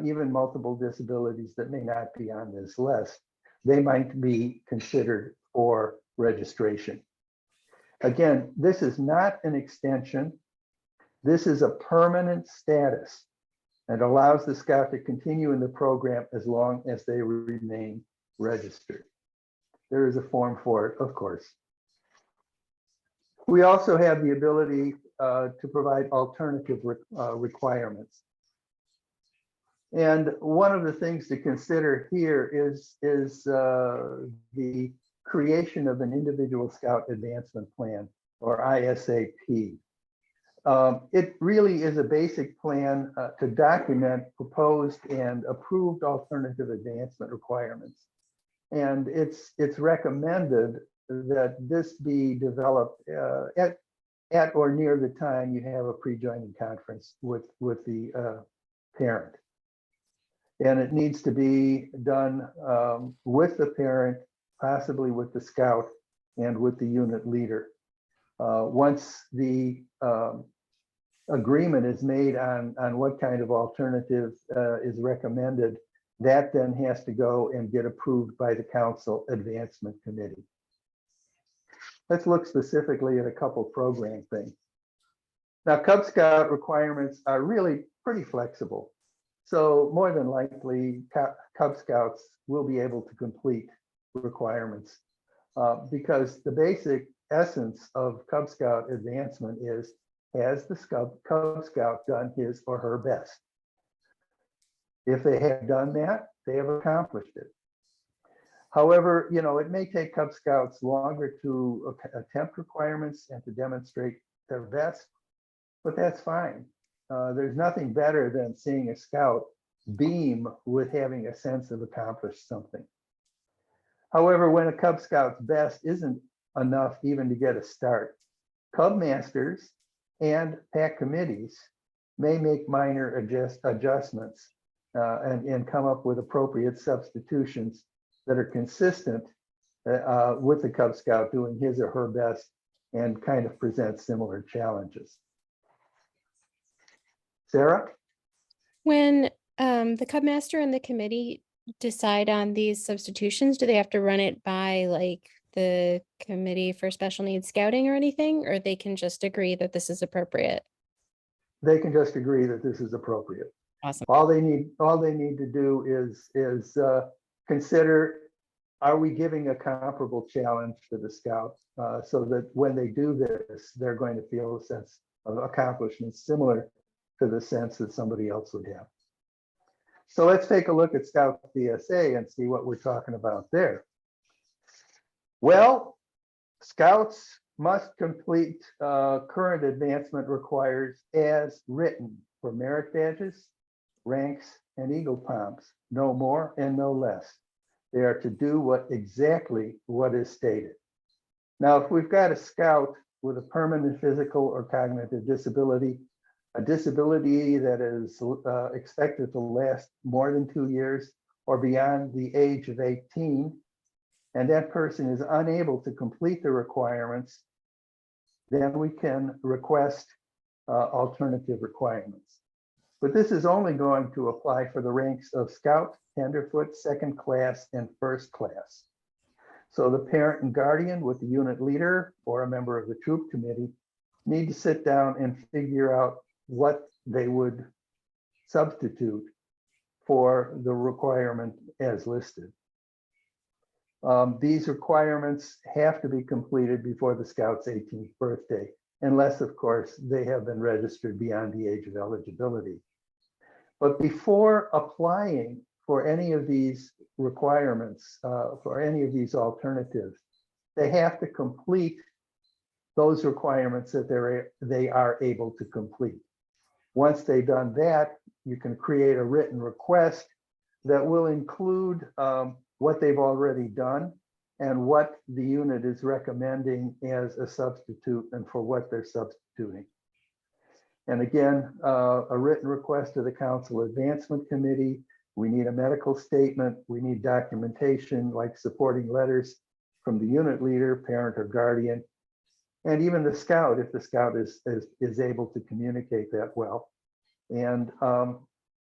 even multiple disabilities that may not be on this list, they might be considered for registration. Again, this is not an extension. This is a permanent status and allows the scout to continue in the program as long as they remain registered. There is a form for it, of course. We also have the ability to provide alternative requirements. And one of the things to consider here is the creation of an individual scout advancement plan, or ISAP. It really is a basic plan to document proposed and approved alternative advancement requirements. And it's recommended that this be developed at or near the time you have a pre-joining conference with the parent. And it needs to be done with the parent, possibly with the scout and with the unit leader. Once the agreement is made on what kind of alternative is recommended, that then has to go and get approved by the council advancement committee. Let's look specifically at a couple program things. Now, Cub Scout requirements are really pretty flexible. So more than likely, Cub Scouts will be able to complete requirements because the basic essence of Cub Scout advancement is, has the Cub Scout done his or her best? If they have done that, they have accomplished it. However, you know, it may take Cub Scouts longer to attempt requirements and to demonstrate their best, but that's fine. There's nothing better than seeing a scout beam with having a sense of accomplished something. However, when a Cub Scout's best isn't enough even to get a start, Cub masters and pack committees may make minor adjustments and come up with appropriate substitutions that are consistent with the Cub Scout doing his or her best and kind of present similar challenges. Sarah? When the Cub Master and the committee decide on these substitutions, do they have to run it by like the Committee for Special Needs Scouting or anything, or they can just agree that this is appropriate? They can just agree that this is appropriate. Awesome. All they need to do is consider, are we giving a comparable challenge to the scout so that when they do this, they're going to feel a sense of accomplishment similar to the sense that somebody else would have. So let's take a look at Scout DSA and see what we're talking about there. Well, Scouts must complete current advancement requires as written for merit badges, ranks, and eagle palms, no more and no less. They are to do exactly what is stated. Now, if we've got a scout with a permanent physical or cognitive disability, a disability that is expected to last more than 2 years or beyond the age of 18, and that person is unable to complete the requirements, then we can request alternative requirements. But this is only going to apply for the ranks of Scout, Tenderfoot, Second Class, and First Class. So the parent and guardian with the unit leader or a member of the troop committee need to sit down and figure out what they would substitute for the requirement as listed. These requirements have to be completed before the Scout's 18th birthday, unless, of course, they have been registered beyond the age of eligibility. But before applying for any of these requirements, for any of these alternatives, they have to complete those requirements that they are able to complete. Once they've done that, you can create a written request that will include what they've already done and what the unit is recommending as a substitute and for what they're substituting. And again, a written request to the Council Advancement Committee. We need a medical statement. We need documentation like supporting letters from the unit leader, parent or guardian, and even the scout, if the scout is able to communicate that well. And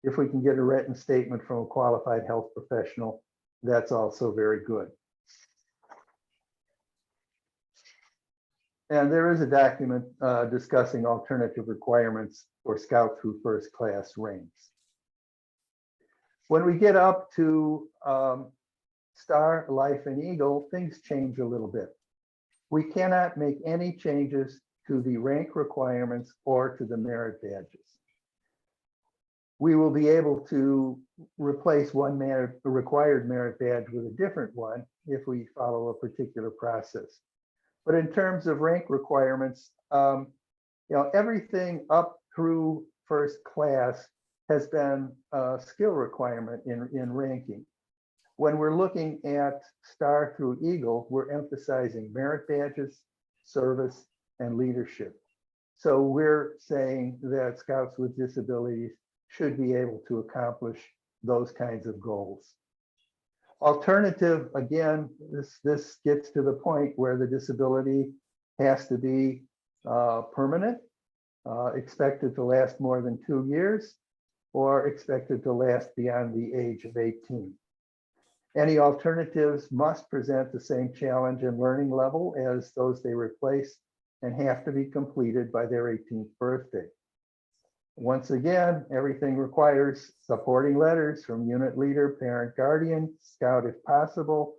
if we can get a written statement from a qualified health professional, that's also very good. And there is a document discussing alternative requirements for Scout through First Class ranks. When we get up to Star, Life, and Eagle, things change a little bit. We cannot make any changes to the rank requirements or to the merit badges. We will be able to replace one required merit badge with a different one if we follow a particular process. But in terms of rank requirements, everything up through first class has been a skill requirement in ranking. When we're looking at Star through Eagle, we're emphasizing merit badges, service, and leadership. So we're saying that Scouts with disabilities should be able to accomplish those kinds of goals. Alternative, again, this gets to the point where the disability has to be permanent, expected to last more than 2 years, or expected to last beyond the age of 18. Any alternatives must present the same challenge and learning level as those they replace and have to be completed by their 18th birthday. Once again, everything requires supporting letters from unit leader, parent, guardian, Scout if possible,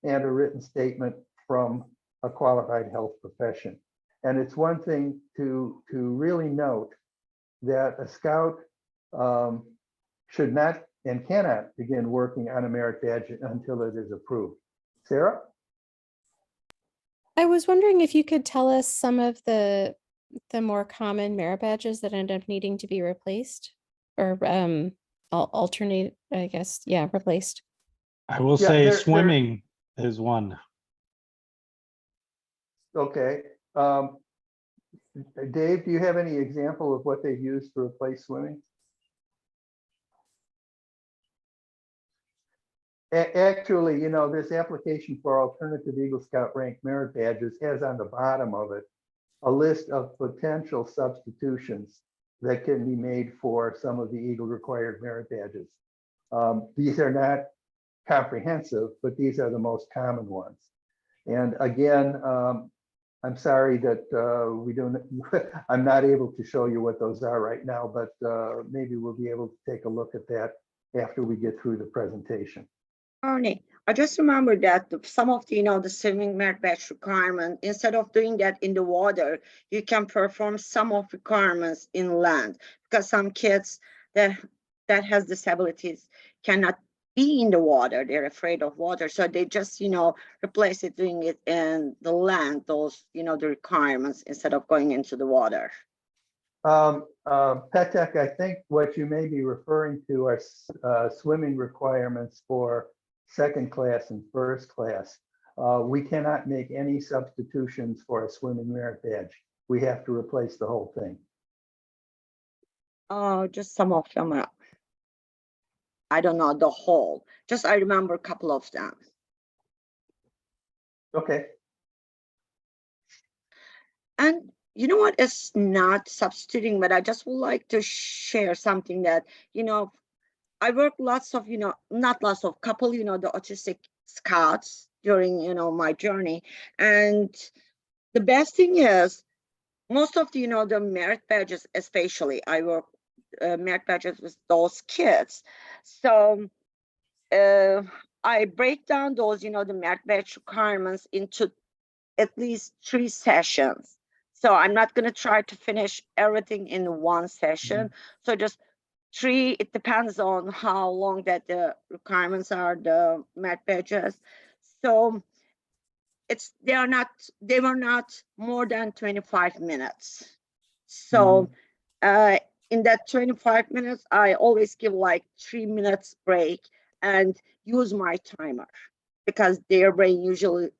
and a written statement from a qualified health profession. And it's one thing to really note that a Scout should not and cannot begin working on a merit badge until it is approved. Sarah? I was wondering if you could tell us some of the more common merit badges that end up needing to be replaced or alternate, I guess. Yeah, replaced. I will Yeah, say there- swimming is one. Okay. Dave, do you have any example of what they've used to replace swimming? Actually, this application for alternative Eagle Scout rank merit badges has on the bottom of it a list of potential substitutions that can be made for some of the Eagle required merit badges. These are not comprehensive, but these are the most common ones. And again, I'm sorry that we don't, I'm not able to show you what those are right now, but maybe we'll be able to take a look at that after we get through the presentation. Arnie, I just remember that some of the, the swimming merit badge requirement, instead of doing that in the water, you can perform some of requirements in land, because some kids that has disabilities cannot be in the water. They're afraid of water. So they just, replace it doing it in the land, those, the requirements instead of going into the water. Petek, I think what you may be referring to are swimming requirements for second class and first class. We cannot make any substitutions for a swimming merit badge. We have to replace the whole thing. Oh, just some of them. I don't know the whole. Just I remember a couple of them. Okay. And you know what? It's not substituting, but I just would like to share something that, I work lots of, not lots of couple, the autistic Scouts during, my journey. And the best thing is most of the, the merit badges, especially I work merit badges with those kids. So I break down those, the merit badge requirements into at least 3 sessions. So I'm not going to try to finish everything in one session. So just 3, it depends on how long that the requirements are, the merit badges. So they were not more than 25 minutes. So in that 25 minutes, I always give like 3 minutes break and use my timer, because their brain usually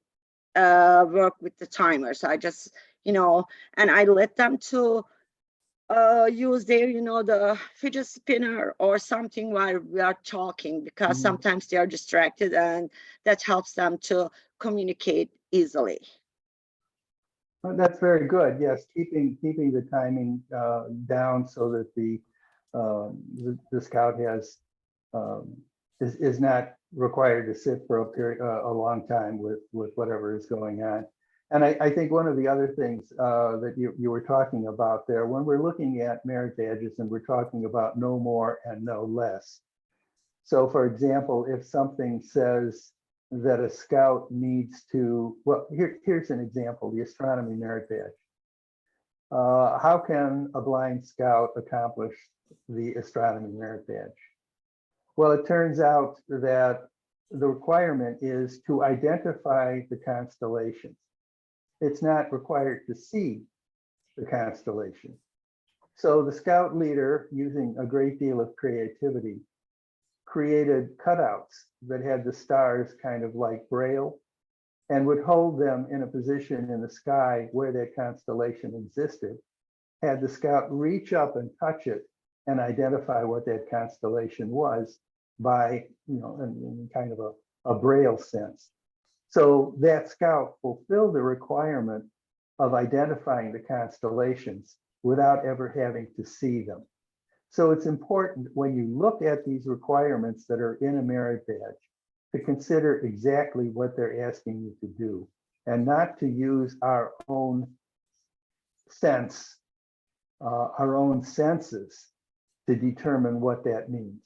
work with the timer. So I just, and I let them to use their, the fidget spinner or something while we are talking, because sometimes they are distracted, and that helps them to communicate easily. Well, that's very good. Yes, keeping the timing down so that the Scout has is not required to sit for a long time with whatever is going on. And I think one of the other things that you were talking about there, when we're looking at merit badges and we're talking about no more and no less. So for example, if something says that a Scout needs to, well, here's an example, the astronomy merit badge. How can a blind scout accomplish the astronomy merit badge? Well, it turns out that the requirement is to identify the constellations. It's not required to see the constellation. So the scout leader, using a great deal of creativity, created cutouts that had the stars kind of like Braille and would hold them in a position in the sky where that constellation existed, had the scout reach up and touch it and identify what that constellation was by, in kind of a Braille sense. So that scout fulfilled the requirement of identifying the constellations without ever having to see them. So it's important when you look at these requirements that are in a merit badge to consider exactly what they're asking you to do and not to use our own sense, our own senses to determine what that means.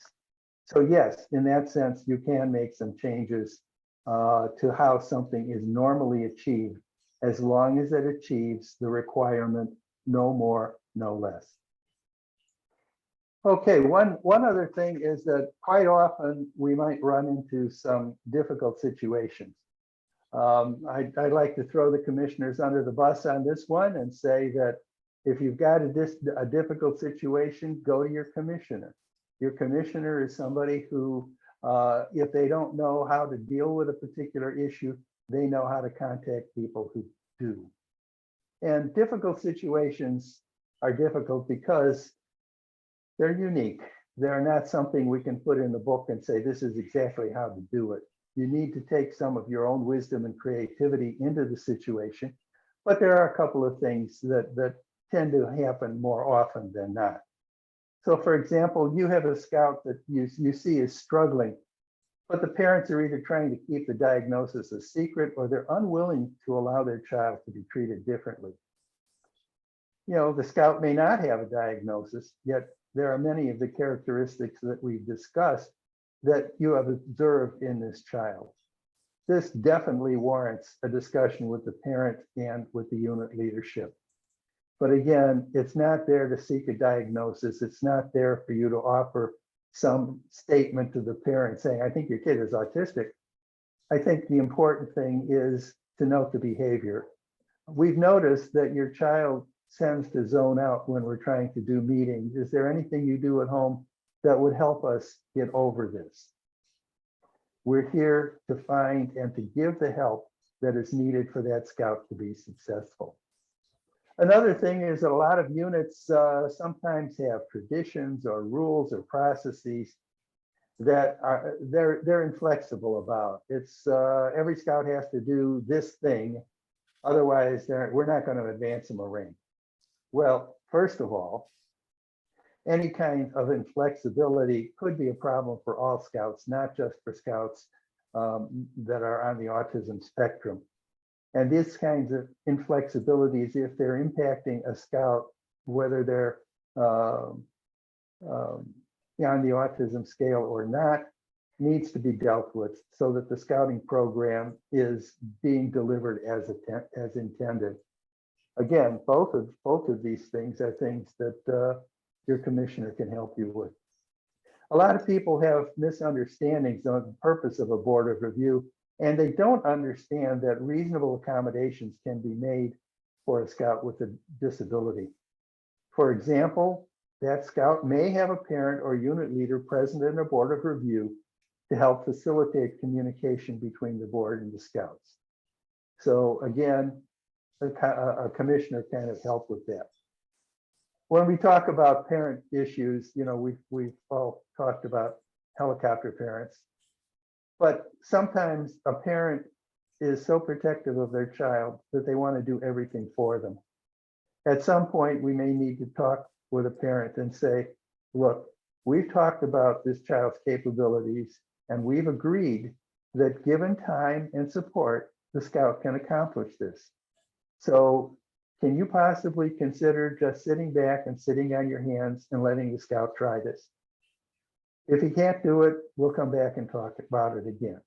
So yes, in that sense, you can make some changes to how something is normally achieved, as long as it achieves the requirement, no more, no less. Okay, one other thing is that quite often we might run into some difficult situations. I'd like to throw the commissioners under the bus on this one and say that if you've got a difficult situation, go to your commissioner. Your commissioner is somebody who, if they don't know how to deal with a particular issue, they know how to contact people who do. And difficult situations are difficult because they're unique. They're not something we can put in the book and say, this is exactly how to do it. You need to take some of your own wisdom and creativity into the situation. But there are a couple of things that tend to happen more often than not. So for example, you have a scout that you see is struggling, but the parents are either trying to keep the diagnosis a secret or they're unwilling to allow their child to be treated differently. The scout may not have a diagnosis, yet there are many of the characteristics that we've discussed that you have observed in this child. This definitely warrants a discussion with the parent and with the unit leadership. But again, it's not there to seek a diagnosis. It's not there for you to offer some statement to the parent saying, I think your kid is autistic. I think the important thing is to note the behavior. We've noticed that your child tends to zone out when we're trying to do meetings. Is there anything you do at home that would help us get over this? We're here to find and to give the help that is needed for that scout to be successful. Another thing is that a lot of units sometimes have traditions or rules or processes that are they're inflexible about. It's every scout has to do this thing, otherwise we're not going to advance them a ring. Well, first of all, any kind of inflexibility could be a problem for all scouts, not just for scouts that are on the autism spectrum. And these kinds of inflexibilities, if they're impacting a scout, whether they're on the autism scale or not, needs to be dealt with so that the scouting program is being delivered as intended. Again, both of these things are things that your commissioner can help you with. A lot of people have misunderstandings on the purpose of a board of review, and they don't understand that reasonable accommodations can be made for a scout with a disability. For example, that scout may have a parent or unit leader present in a board of review to help facilitate communication between the board and the scouts. So again, a commissioner can help with that. When we talk about parent issues, we've all talked about helicopter parents, but sometimes a parent is so protective of their child that they want to do everything for them. At some point, we may need to talk with a parent and say, look, we've talked about this child's capabilities, and we've agreed that given time and support, the scout can accomplish this. So can you possibly consider just sitting back and sitting on your hands and letting the scout try this? If he can't do it, we'll come back and talk about it again.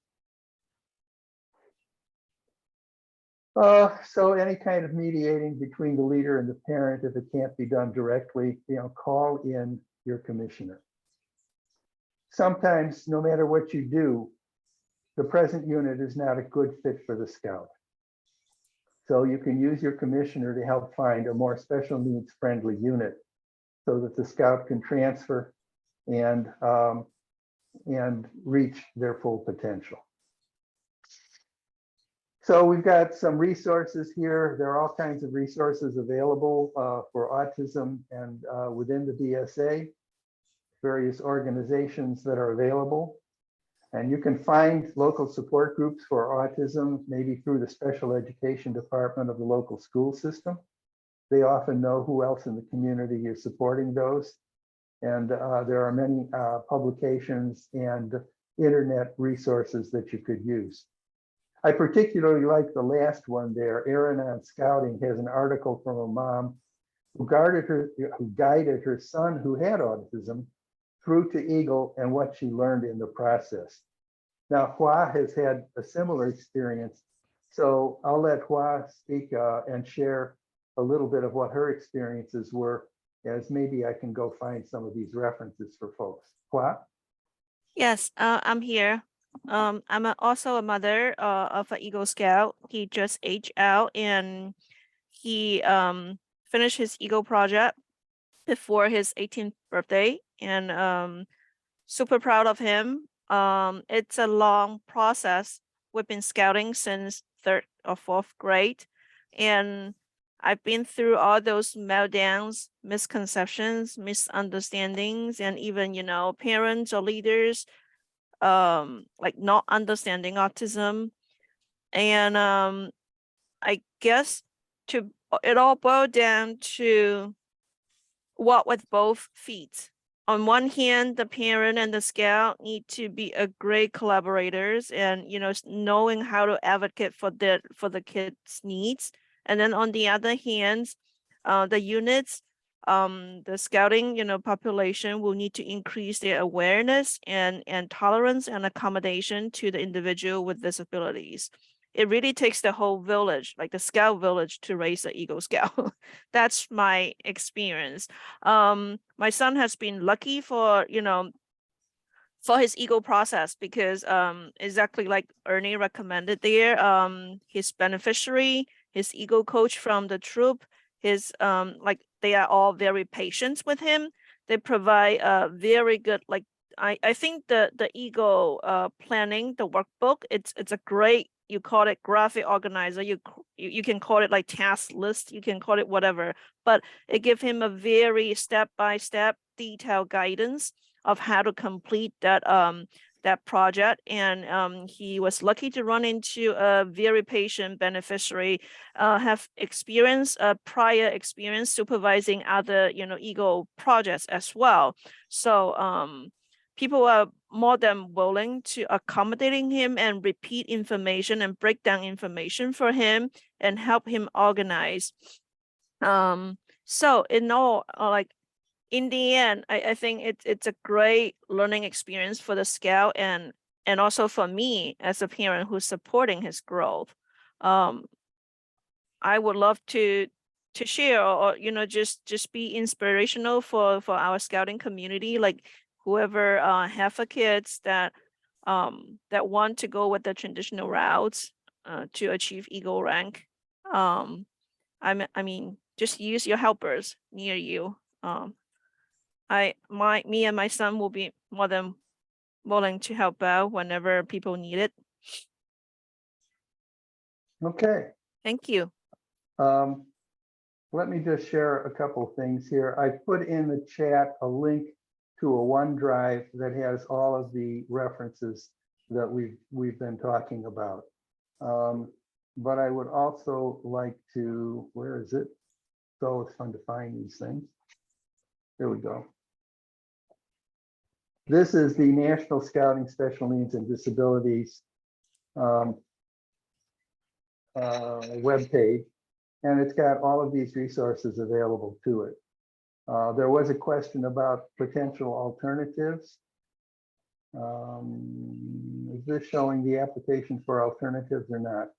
So any kind of mediating between the leader and the parent, if it can't be done directly, call in your commissioner. Sometimes, no matter what you do, the present unit is not a good fit for the scout. So you can use your commissioner to help find a more special needs friendly unit so that the scout can transfer and reach their full potential. So we've got some resources here. There are all kinds of resources available for autism and within the DSA, various organizations that are available. And you can find local support groups for autism, maybe through the special education department of the local school system. They often know who else in the community is supporting those. And there are many publications and internet resources that you could use. I particularly like the last one there. Erin on Scouting has an article from a mom who guided her son who had autism through to Eagle and what she learned in the process. Now, Hua has had a similar experience, so I'll let Hua speak and share a little bit of what her experiences were, as maybe I can go find some of these references for folks. Hua? Yes, I'm here. I'm also a mother of an Eagle Scout. He just aged out and he finished his Eagle project before his 18th birthday, and super proud of him. It's a long process. We've been scouting since 3rd or 4th grade, and I've been through all those meltdowns, misconceptions, misunderstandings, and even, parents or leaders like not understanding autism. And I guess it all boiled down to walk with both feet. On one hand, the parent and the scout need to be a great collaborators and knowing how to advocate for the kids' needs. And then on the other hand, the units, the scouting, population will need to increase their awareness and tolerance and accommodation to the individual with disabilities. It really takes the whole village, like the scout village, to raise the Eagle Scout. That's my experience. My son has been lucky for his Eagle process because exactly like Ernie recommended there, his beneficiary, his Eagle coach from the troop, his like they are all very patient with him. They provide a very good, like I think the Eagle planning, the workbook, it's a great, you call it graphic organizer, you can call it like task list, you can call it whatever, but it gives him a very step-by-step detailed guidance of how to complete that project. And he was lucky to run into a very patient beneficiary, have prior experience supervising other Eagle projects as well. So people are more than willing to accommodating him and repeat information and break down information for him and help him organize. So in all, like in the end, I think it's a great learning experience for the scout and also for me as a parent who's supporting his growth. I would love to share or just be inspirational for our scouting community, like whoever have a kids that want to go with the traditional routes to achieve Eagle rank. I mean, just use your helpers near you. Me and my son will be more than willing to help out whenever people need it. Okay. Thank you. Let me just share a couple of things here. I put in the chat a link to a OneDrive that has all of the references that we've been talking about. But I would also like to, where is it? So it's fun to find these things. Here we go. This is the National Scouting Special Needs and Disabilities webpage, and it's got all of these resources available to it. There was a question about potential alternatives. Is this showing the application for alternatives or not?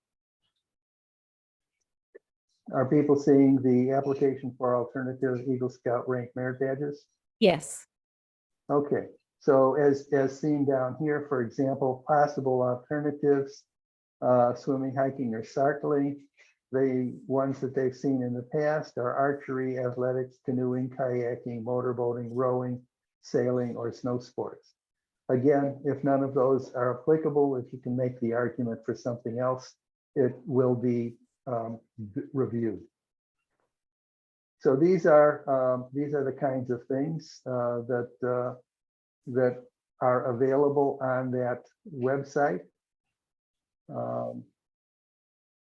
Are people seeing the application for alternative Eagle Scout rank merit badges? Yes. Okay, so as seen down here, for example, possible alternatives, swimming, hiking, or cycling. The ones that they've seen in the past are archery, athletics, canoeing, kayaking, motorboating, rowing, sailing, or snow sports. Again, if none of those are applicable, if you can make the argument for something else, it will be reviewed. So these are the kinds of things that are available on that website.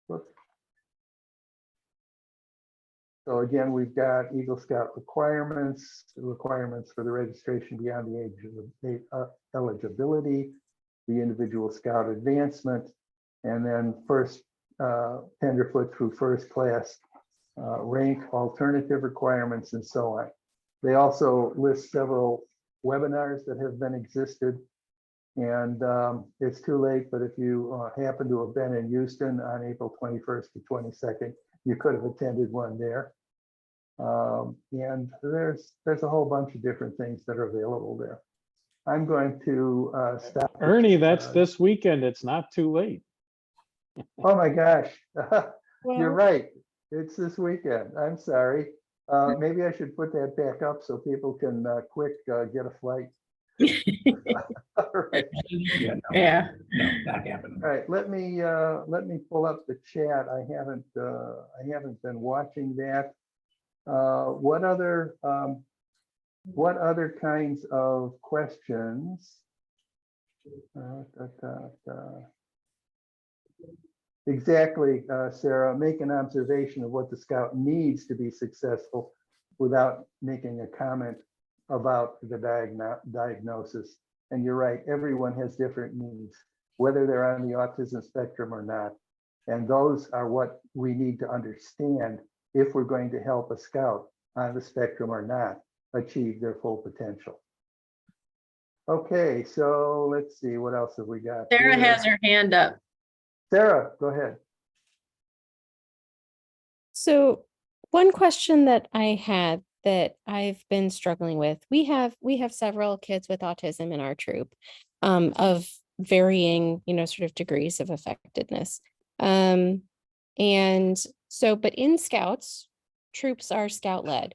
Whoops. So again, we've got Eagle Scout requirements for the registration beyond the age of eligibility, the individual scout advancement, and then first tenderfoot through first class rank alternative requirements and so on. They also list several webinars that have been existed. And it's too late, but if you happen to have been in Houston on April 21st to 22nd, you could have attended one there. And there's a whole bunch of different things that are available there. I'm going to stop. Ernie, that's this weekend. It's not too late. Oh my gosh, you're Well, right. It's this weekend. I'm sorry. Maybe I should put that back up so people can quick get a flight. All right. Yeah. Yeah. No, not happening. All right, let me pull up the chat. I haven't been watching that. What other kinds of questions? Exactly, Sarah. Make an observation of what the scout needs to be successful without making a comment about the diagnosis. And you're right, everyone has different needs, whether they're on the autism spectrum or not. And those are what we need to understand if we're going to help a scout on the spectrum or not achieve their full potential. Okay, so let's see, what else have we got? Sarah here? has her hand up. Sarah, go ahead. So one question that I had that I've been struggling with, we have several kids with autism in our troop, of varying, sort of degrees of affectedness. And so, but in scouts, troops are scout led,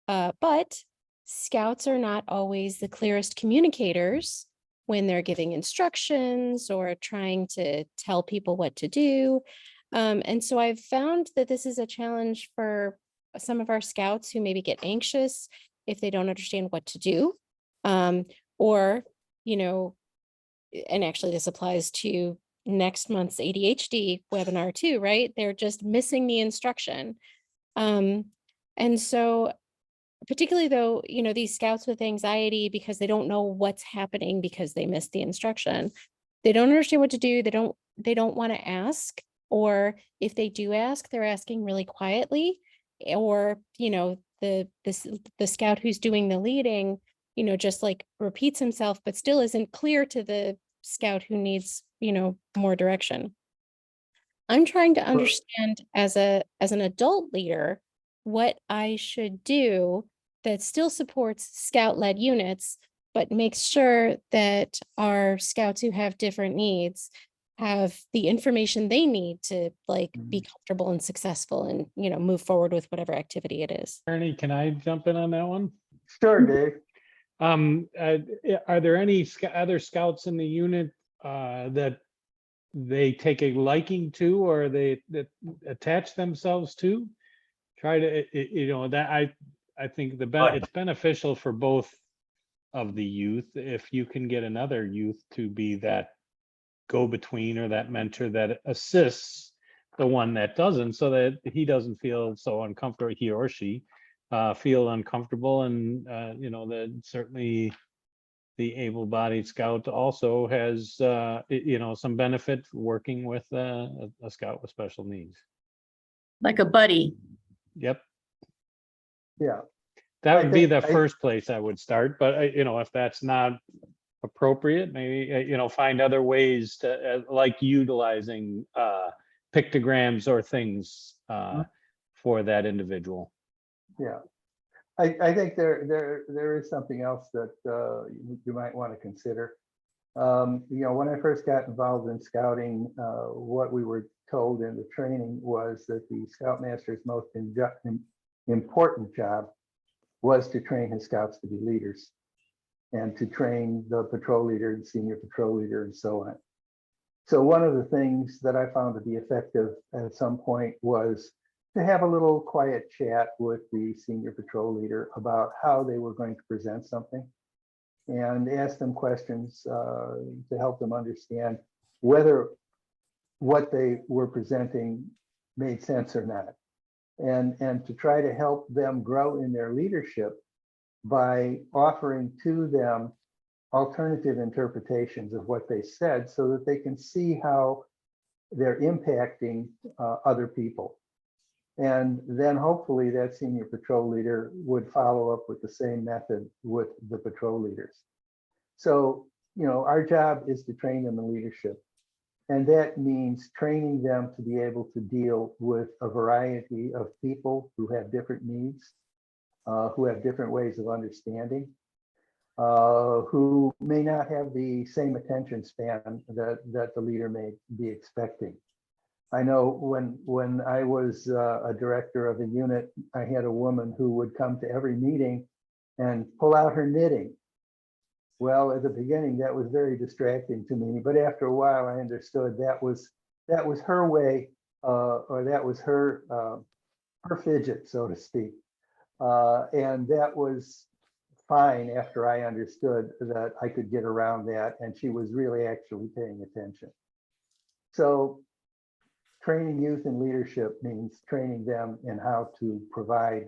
but scouts are not always the clearest communicators when they're giving instructions or trying to tell people what to do. And so I've found that this is a challenge for some of our scouts who maybe get anxious if they don't understand what to do. Or, and actually this applies to next month's ADHD webinar too, right? They're just missing the instruction. And so particularly though, these scouts with anxiety because they don't know what's happening because they missed the instruction. They don't understand what to do. They don't want to ask, or if they do ask, they're asking really quietly, or, the scout who's doing the leading, just like repeats himself, but still isn't clear to the scout who needs, more direction. I'm trying to understand as an adult leader what I should do that still supports scout-led units, but makes sure that our scouts who have different needs have the information they need to be comfortable and successful and, move forward with whatever activity it is. Ernie, can I jump in on that one? Sure, Dave. Are there any other scouts in the unit that they take a liking to, or that attach themselves to? Try to, that I think it's beneficial for both of the youth if you can get another youth to be that go-between or that mentor that assists the one that doesn't, so that he doesn't feel so uncomfortable, he or she feel uncomfortable. And that certainly the able-bodied scout also has some benefit working with a scout with special needs. Like a buddy. Yep. Yeah. That would be the first place I would start, but if that's not appropriate, maybe find other ways to like utilizing pictograms or things for that individual. Yeah. I think there is something else that you might want to consider. When I first got involved in scouting, what we were told in the training was that the scoutmaster's most important job was to train his scouts to be leaders and to train the patrol leader and senior patrol leader and so on. So one of the things that I found to be effective at some point was to have a little quiet chat with the senior patrol leader about how they were going to present something and ask them questions to help them understand whether what they were presenting made sense or not. And to try to help them grow in their leadership by offering to them alternative interpretations of what they said so that they can see how they're impacting other people. And then hopefully that senior patrol leader would follow up with the same method with the patrol leaders. So, our job is to train them in leadership. And that means training them to be able to deal with a variety of people who have different needs, who have different ways of understanding, who may not have the same attention span that the leader may be expecting. I know when I was a director of a unit, I had a woman who would come to every meeting and pull out her knitting. Well, at the beginning, that was very distracting to me, but after a while, I understood that was her way, or that was her fidget, so to speak, and that was fine after I understood that I could get around that, and she was really actually paying attention. So training youth in leadership means training them in how to provide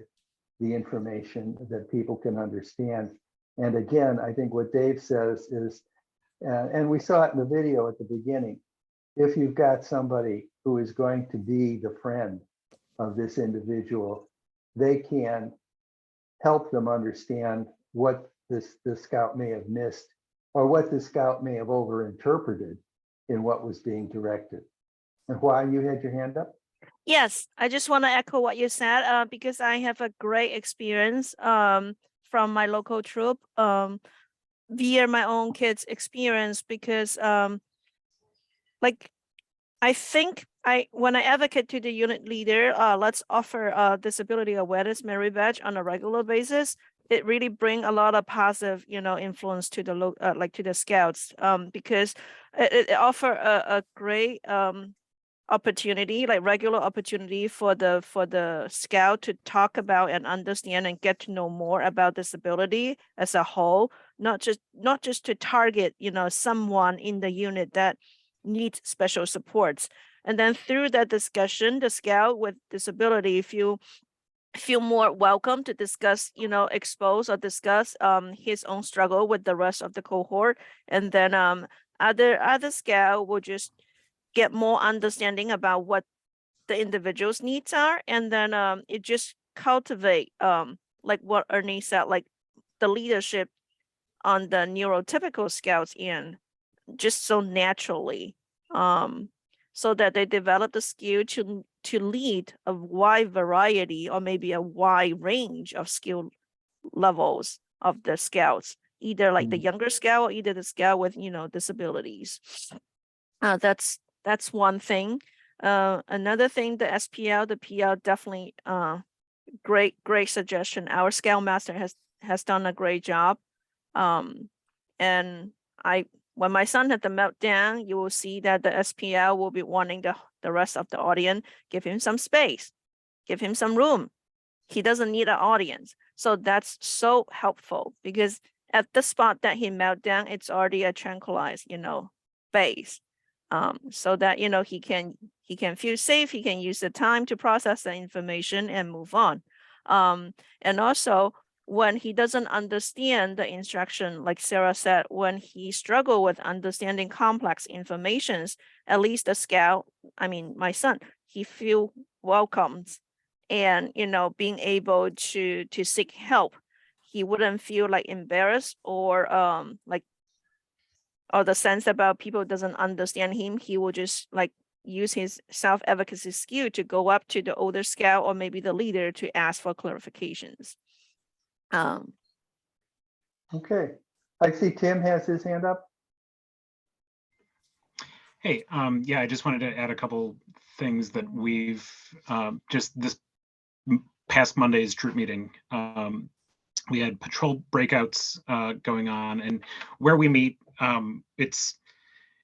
the information that people can understand. And again, I think what Dave says is, and we saw it in the video at the beginning, if you've got somebody who is going to be the friend of this individual, they can help them understand what the scout may have missed or what the scout may have overinterpreted in what was being directed. And why you had your hand up? Yes, I just want to echo what you said because I have a great experience from my local troop via my own kids' experience because like I think when I advocate to the unit leader, let's offer a disability awareness merit badge on a regular basis. It really bring a lot of positive, influence to the to the scouts because it offer a great opportunity, like regular opportunity for the scout to talk about and understand and get to know more about disability as a whole, not just to target, someone in the unit that needs special supports. And then through that discussion, the scout with disability feel more welcome to discuss, expose or discuss his own struggle with the rest of the cohort. And then other scout will just get more understanding about what the individual's needs are. And then it just cultivate like what Ernie said, like the leadership on the neurotypical scouts in just so naturally, so that they develop the skill to lead a wide variety or maybe a wide range of skill levels of the scouts, either like the younger scout or either the scout with disabilities. That's one thing. Another thing, the SPL, the PL, definitely great suggestion. Our scoutmaster has done a great job. And when my son had the meltdown, you will see that the SPL will be wanting the rest of the audience, give him some space, give him some room. He doesn't need an audience. So that's so helpful because at the spot that he meltdown, it's already a tranquilized, phase. So that, he can feel safe, he can use the time to process the information and move on. And also, when he doesn't understand the instruction, like Sarah said, when he struggle with understanding complex informations, at least the scout, my son, he feel welcomed and, being able to seek help. He wouldn't feel like embarrassed or or the sense about people doesn't understand him. He will just like use his self-advocacy skill to go up to the older scout or maybe the leader to ask for clarifications. Okay, I see Tim has his hand up. Hey, yeah, I just wanted to add a couple things that we've just this past Monday's troop meeting. We had patrol breakouts going on, and where we meet, it's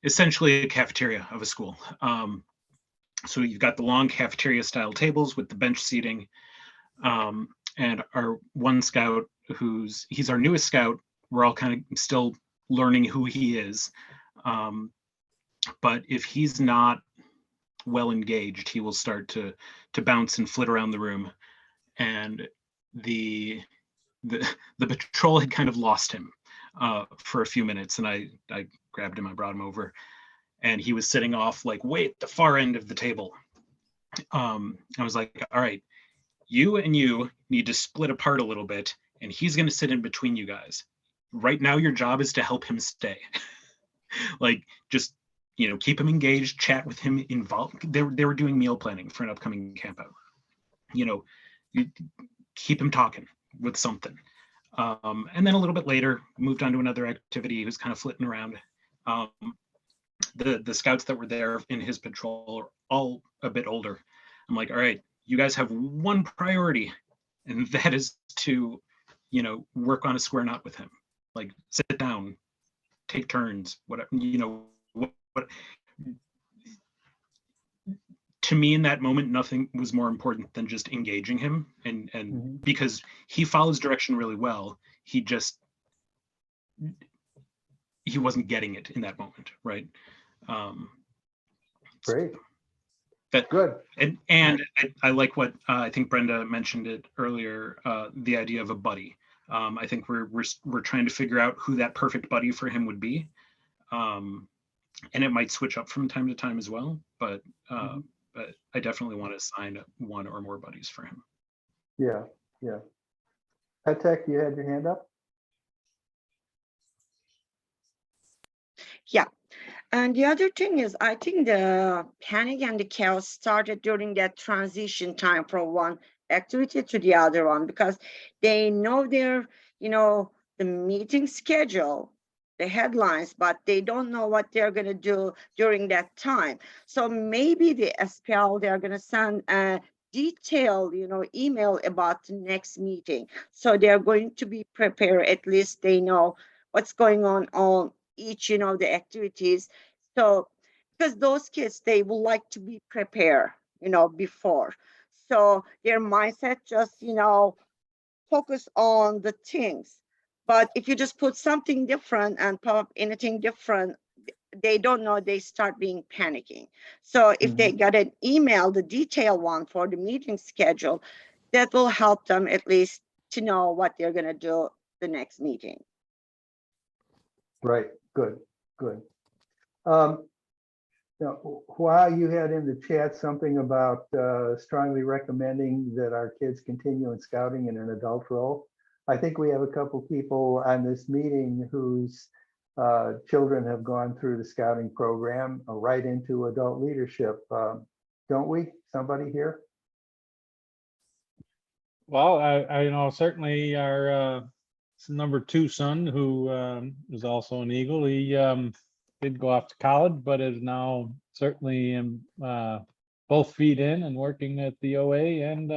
essentially a cafeteria of a school. So you've got the long cafeteria style tables with the bench seating, and our one scout, he's our newest scout. We're all kind of still learning who he is. But if he's not well engaged, he will start to bounce and flit around the room. And the patrol had kind of lost him for a few minutes, and I grabbed him, I brought him over, and he was sitting off like way at the far end of the table. I was like, all right, you and you need to split apart a little bit, and he's going to sit in between you guys. Right now, your job is to help him stay. Like, just, you know, keep him engaged, chat with him, involved. They were doing meal planning for an upcoming camp out. You know, you keep him talking with something. And then a little bit later, moved on to another activity. He was kind of flitting around. The scouts that were there in his patrol are all a bit older. I'm like, all right, you guys have one priority, and that is to, you know, work on a square knot with him. Like, sit down, take turns, whatever, you know, what to me in that moment, nothing was more important than just engaging him, and because he follows direction really well, he wasn't getting it in that moment, right? Great. That good. And I like what I think Brenda mentioned it earlier, the idea of a buddy. I think we're trying to figure out who that perfect buddy for him would be. And it might switch up from time to time as well, but I definitely want to assign one or more buddies for him. Yeah, yeah. Patek, you had your hand up? Yeah. And the other thing is, I think the panic and the chaos started during that transition time from one activity to the other one, because they know their, you know, the meeting schedule, the headlines, but they don't know what they're going to do during that time. So maybe the SPL, they're going to send a detailed, you know, email about the next meeting. So they're going to be prepared. At least they know what's going on each, you know, the activities. So because those kids, they would like to be prepared, you know, before. So their mindset just, you know, focus on the things. But if you just put something different and pop up anything different, they don't know, they start being panicking. So if they got an email, the detailed one for the meeting schedule, that will help them at least to know what they're going to do the next meeting. Right, good, good. Now, while you had in the chat something about strongly recommending that our kids continue in scouting in an adult role, I think we have a couple people on this meeting whose children have gone through the scouting program right into adult leadership. Don't we? Somebody here? Well, I know certainly our number 2 son, who is also an Eagle, he did go off to college, but is now certainly in both feet in and working at the OA and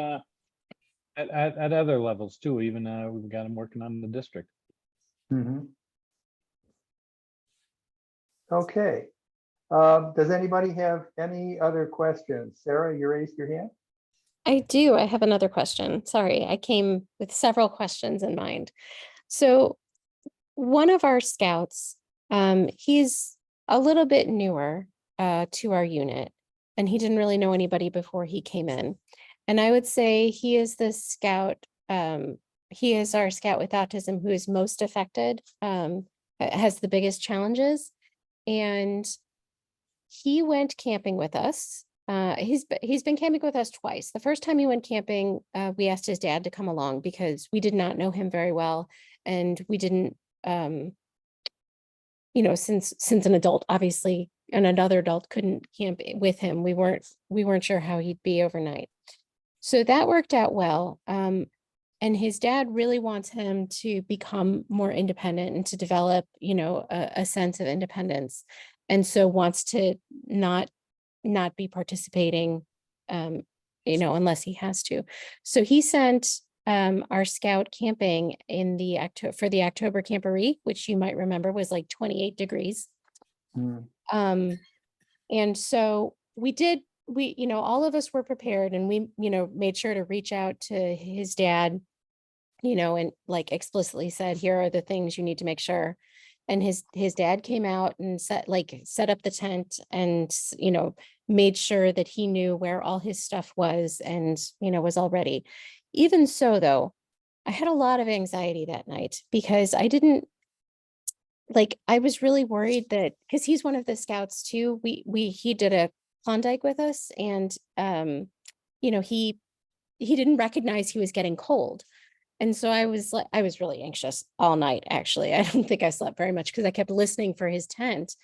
at other levels too. Even we've got him working on the district. Okay. Does anybody have any other questions? Sarah, you raised your hand? I do. I have another question. Sorry, I came with several questions in mind. So one of our scouts, he's a little bit newer to our unit, and he didn't really know anybody before he came in. And I would say he is the scout, he is our scout with autism who is most affected, has the biggest challenges. And he went camping with us. He's been camping with us twice. The first time he went camping, we asked his dad to come along because we did not know him very well, and we didn't, you know, since an adult obviously and another adult couldn't camp with him. We weren't sure how he'd be overnight. So that worked out well. And his dad really wants him to become more independent and to develop, a sense of independence. And so wants to not be participating, unless he has to. So he sent our scout camping in the October camporee, which you might remember was like 28 degrees. And so all of us were prepared, and we, made sure to reach out to his dad, and like explicitly said, here are the things you need to make sure. And his dad came out and set up the tent and, made sure that he knew where all his stuff was and, was all ready. Even so, though, I had a lot of anxiety that night because I was really worried that, because he's one of the scouts too. He did a Klondike with us, and he didn't recognize he was getting cold. And so I was really anxious all night, actually. I don't think I slept very much because I kept listening for his tent.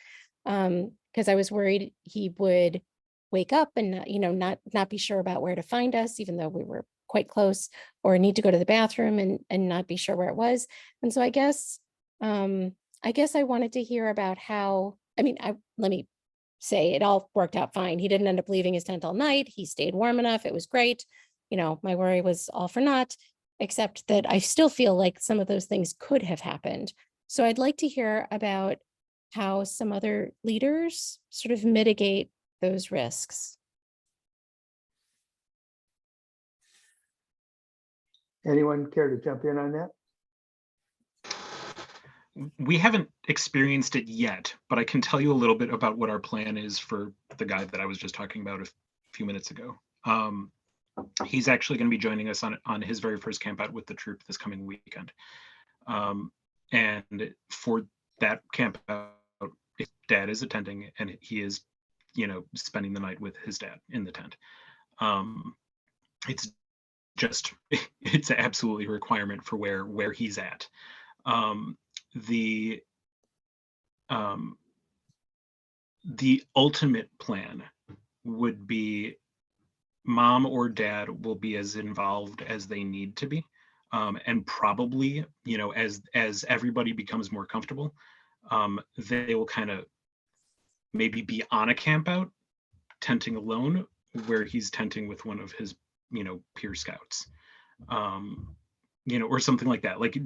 Because I was worried he would wake up and not be sure about where to find us, even though we were quite close, or need to go to the bathroom and not be sure where it was. And so I guess I wanted to hear about how, let me say it all worked out fine. He didn't end up leaving his tent all night. He stayed warm enough. It was great. My worry was all for naught, except that I still feel like some of those things could have happened. So I'd like to hear about how some other leaders sort of mitigate those risks. Anyone care to jump in on that? We haven't experienced it yet, but I can tell you a little bit about what our plan is for the guy that I was just talking about a few minutes ago. He's actually going to be joining us on his very first camp out with the troop this coming weekend. And for that camp out, his dad is attending, and he is, spending the night with his dad in the tent. It's absolutely a requirement for where he's at. The ultimate plan would be mom or dad will be as involved as they need to be. And probably, as everybody becomes more comfortable, they will kind of maybe be on a camp out, tenting alone, where he's tenting with one of his, peer scouts, or something like that, like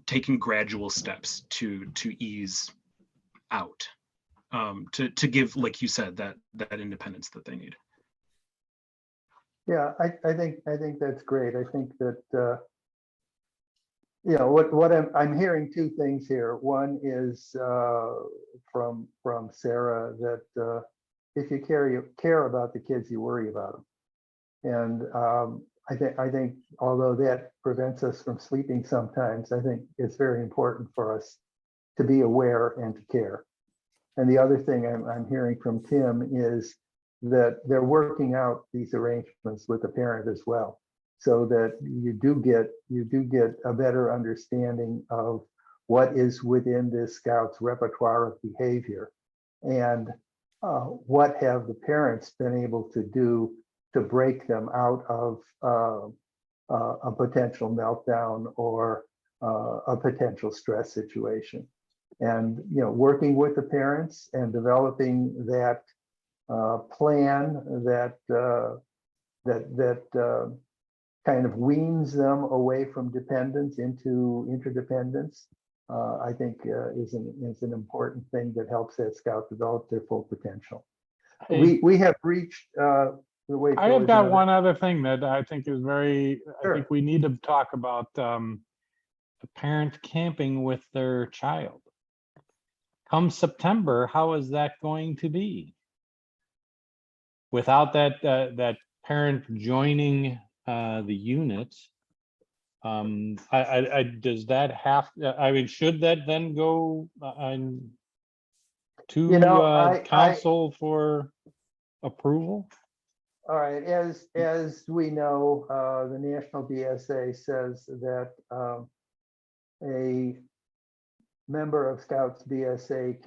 taking gradual steps to ease out, to give, like you said, that independence that they need. Yeah, I think that's great. I think that what I'm hearing two things here. One is from Sarah that if you care about the kids, you worry about them. And I think although that prevents us from sleeping sometimes, I think it's very important for us to be aware and to care. And the other thing I'm hearing from Tim is that they're working out these arrangements with the parent as well, so that you do get a better understanding of what is within this scout's repertoire of behavior, and what have the parents been able to do to break them out of a potential meltdown or a potential stress situation. And working with the parents and developing that plan that kind of weans them away from dependence into interdependence, I think is an important thing that helps that scout develop their full potential. We have reached I have got one other thing that I think is very, sure. I think we need to talk about the parent camping with their child. Come September, how is that going to be? Without that parent joining the unit, does that have? Should that then go to council for approval? All right, as we know, the National DSA says that a member of Scouts BSA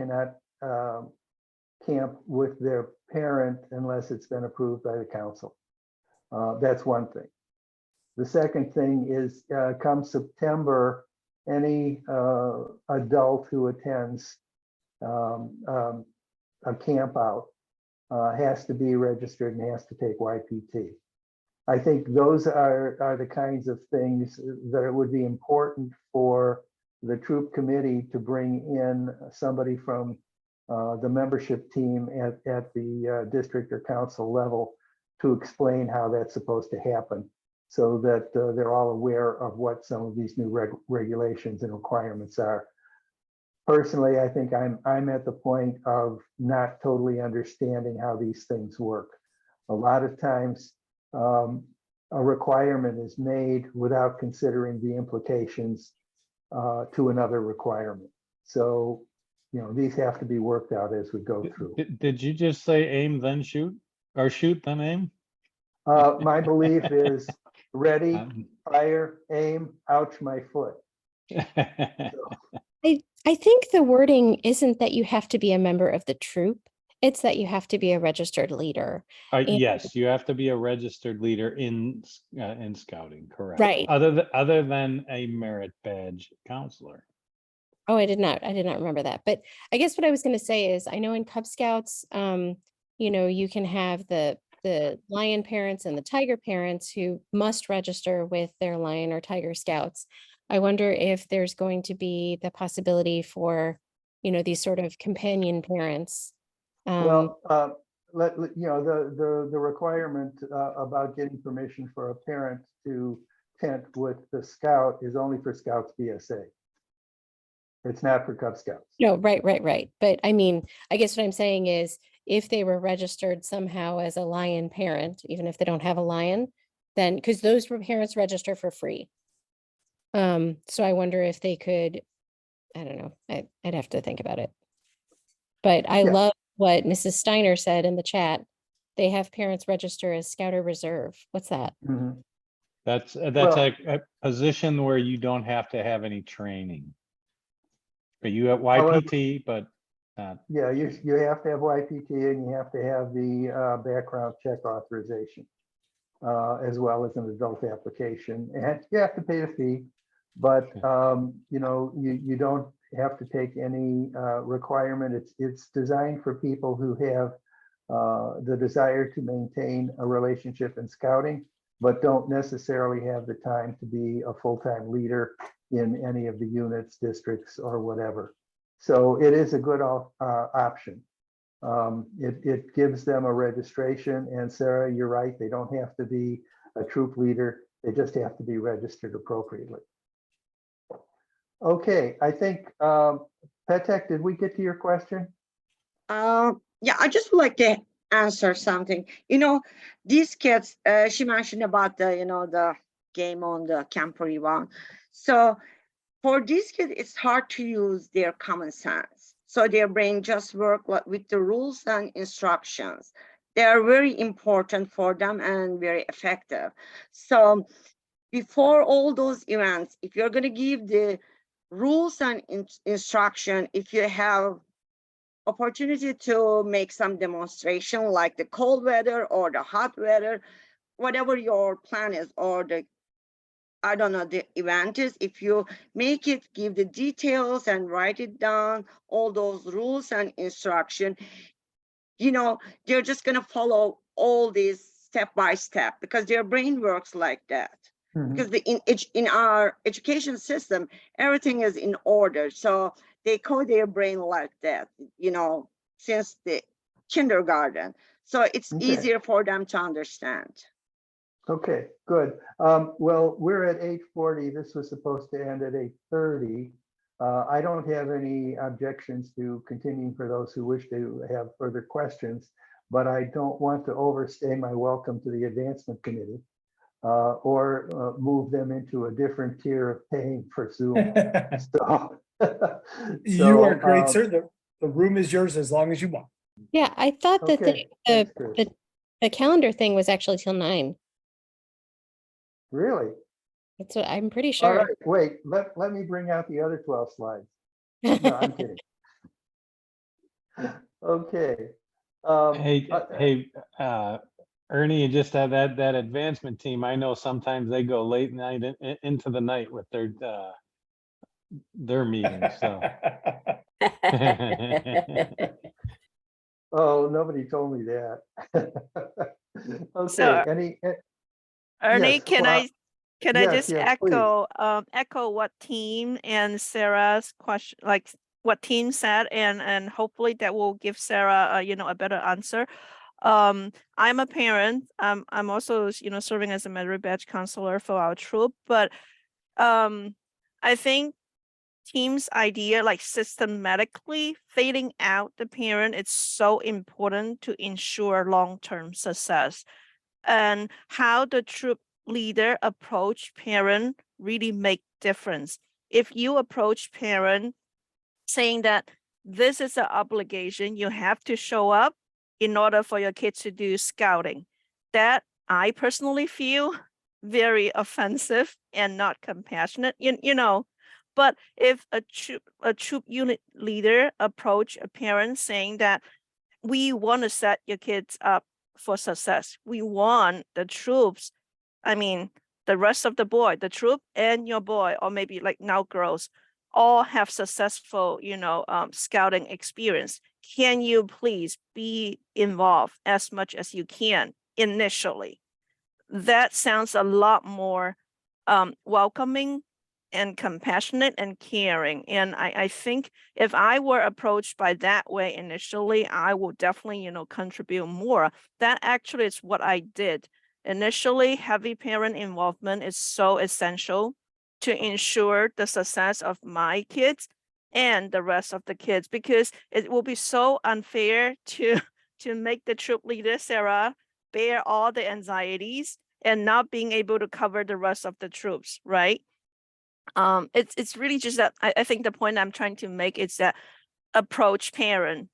camp with their parent unless it's been approved by the council. That's one thing. The second thing is, come September, any adult who attends a camp out has to be registered and has to take YPT. I think those are the kinds of things that it would be important for the troop committee to bring in somebody from the membership team at the district or council level to explain how that's supposed to happen, so that they're all aware of what some of these new regulations and requirements are. Personally, I think I'm at the point of not totally understanding how these things work. A lot of times, a requirement is made without considering the implications to another requirement. So, these have to be worked out as we go through. Did you just say aim then shoot, or shoot then aim? My belief is ready, fire, aim, ouch, my foot. I think the wording isn't that you have to be a member of the troop. It's that you have to be a registered leader. And- Yes, you have to be a registered leader in scouting, correct? Right. Other than a merit badge counselor. Oh, I did not remember that. But I guess what I was going to say is, I know in Cub Scouts, you can have the lion parents and the tiger parents who must register with their lion or tiger scouts. I wonder if there's going to be the possibility for, these sort of companion parents. Well, the requirement about getting permission for a parent to tent with the scout is only for Scouts BSA. It's not for Cub Scouts. No, right. But I mean, I guess what I'm saying is, if they were registered somehow as a lion parent, even if they don't have a lion, then, because those parents register for free. So I wonder if they could, I don't know, I'd have to think about it. But I love what Mrs. Steiner said in the chat. They have parents register as Scouter Reserve. What's that? Mhm. That's Well- a position where you don't have to have any training. But you have YPT, but Yeah, you have to have YPT and you have to have the background check authorization, as well as an adult application. And you have to pay the fee, but you don't have to take any requirement. It's designed for people who have the desire to maintain a relationship in scouting, but don't necessarily have the time to be a full-time leader in any of the units, districts, or whatever. So it is a good option. It gives them a registration, and Sarah, you're right, they don't have to be a troop leader, they just have to be registered appropriately. Okay, I think, Petek, did we get to your question? Yeah, I just would like to answer something. These kids, she mentioned about the game on the camper one. So for these kids, it's hard to use their common sense. So their brain just work with the rules and instructions. They are very important for them and very effective. So before all those events, if you're going to give the rules and instruction, if you have opportunity to make some demonstration like the cold weather or the hot weather, whatever your plan is, or the event is, if you make it, give the details and write it down, all those rules and instruction, they're just going to follow all these step by step, because their brain works like that. Because in our education system, everything is in order. So they code their brain like that, since the kindergarten. So it's easier for them to understand. Okay, good. Well, we're at 8:40. This was supposed to end at 8:30. I don't have any objections to continuing for those who wish to have further questions, but I don't want to overstay my welcome to the Advancement Committee or move them into a different tier of paying for Zoom. You are great, sir. The room is yours as long as you want. Yeah, I thought that Okay, thanks, Chris. the calendar thing was actually till 9. Really? That's what I'm pretty All sure. right, wait, let me bring out the other 12 slides. No, I'm kidding. Okay. Hey, Ernie, you just had that advancement team. I know sometimes they go late night into the night with their meetings, so. Oh, nobody told me that. Okay, So, Ernie, yes, well, can I just yes, please. echo what team and Sarah's question, like what team said, and hopefully that will give Sarah, a better answer. I'm a parent. I'm also, serving as a merit badge counselor for our troop, but I think team's idea, like systematically fading out the parent, it's so important to ensure long-term success. And how the troop leader approach parent really make difference. If you approach parent saying that this is an obligation, you have to show up in order for your kids to do scouting, that I personally feel very offensive and not compassionate, but if a troop unit leader approach a parent saying that we want to set your kids up for success, we want the troops, I mean, the rest of the troop and your boy, or maybe like now girls, all have successful, scouting experience. Can you please be involved as much as you can initially? That sounds a lot more welcoming and compassionate and caring. And I think if I were approached by that way initially, I will definitely, contribute more. That actually is what I did. Initially, heavy parent involvement is so essential to ensure the success of my kids and the rest of the kids, because it will be so unfair to make the troop leader, Sarah, bear all the anxieties and not being able to cover the rest of the troops, right? It's really just that I think the point I'm trying to make is that approach parent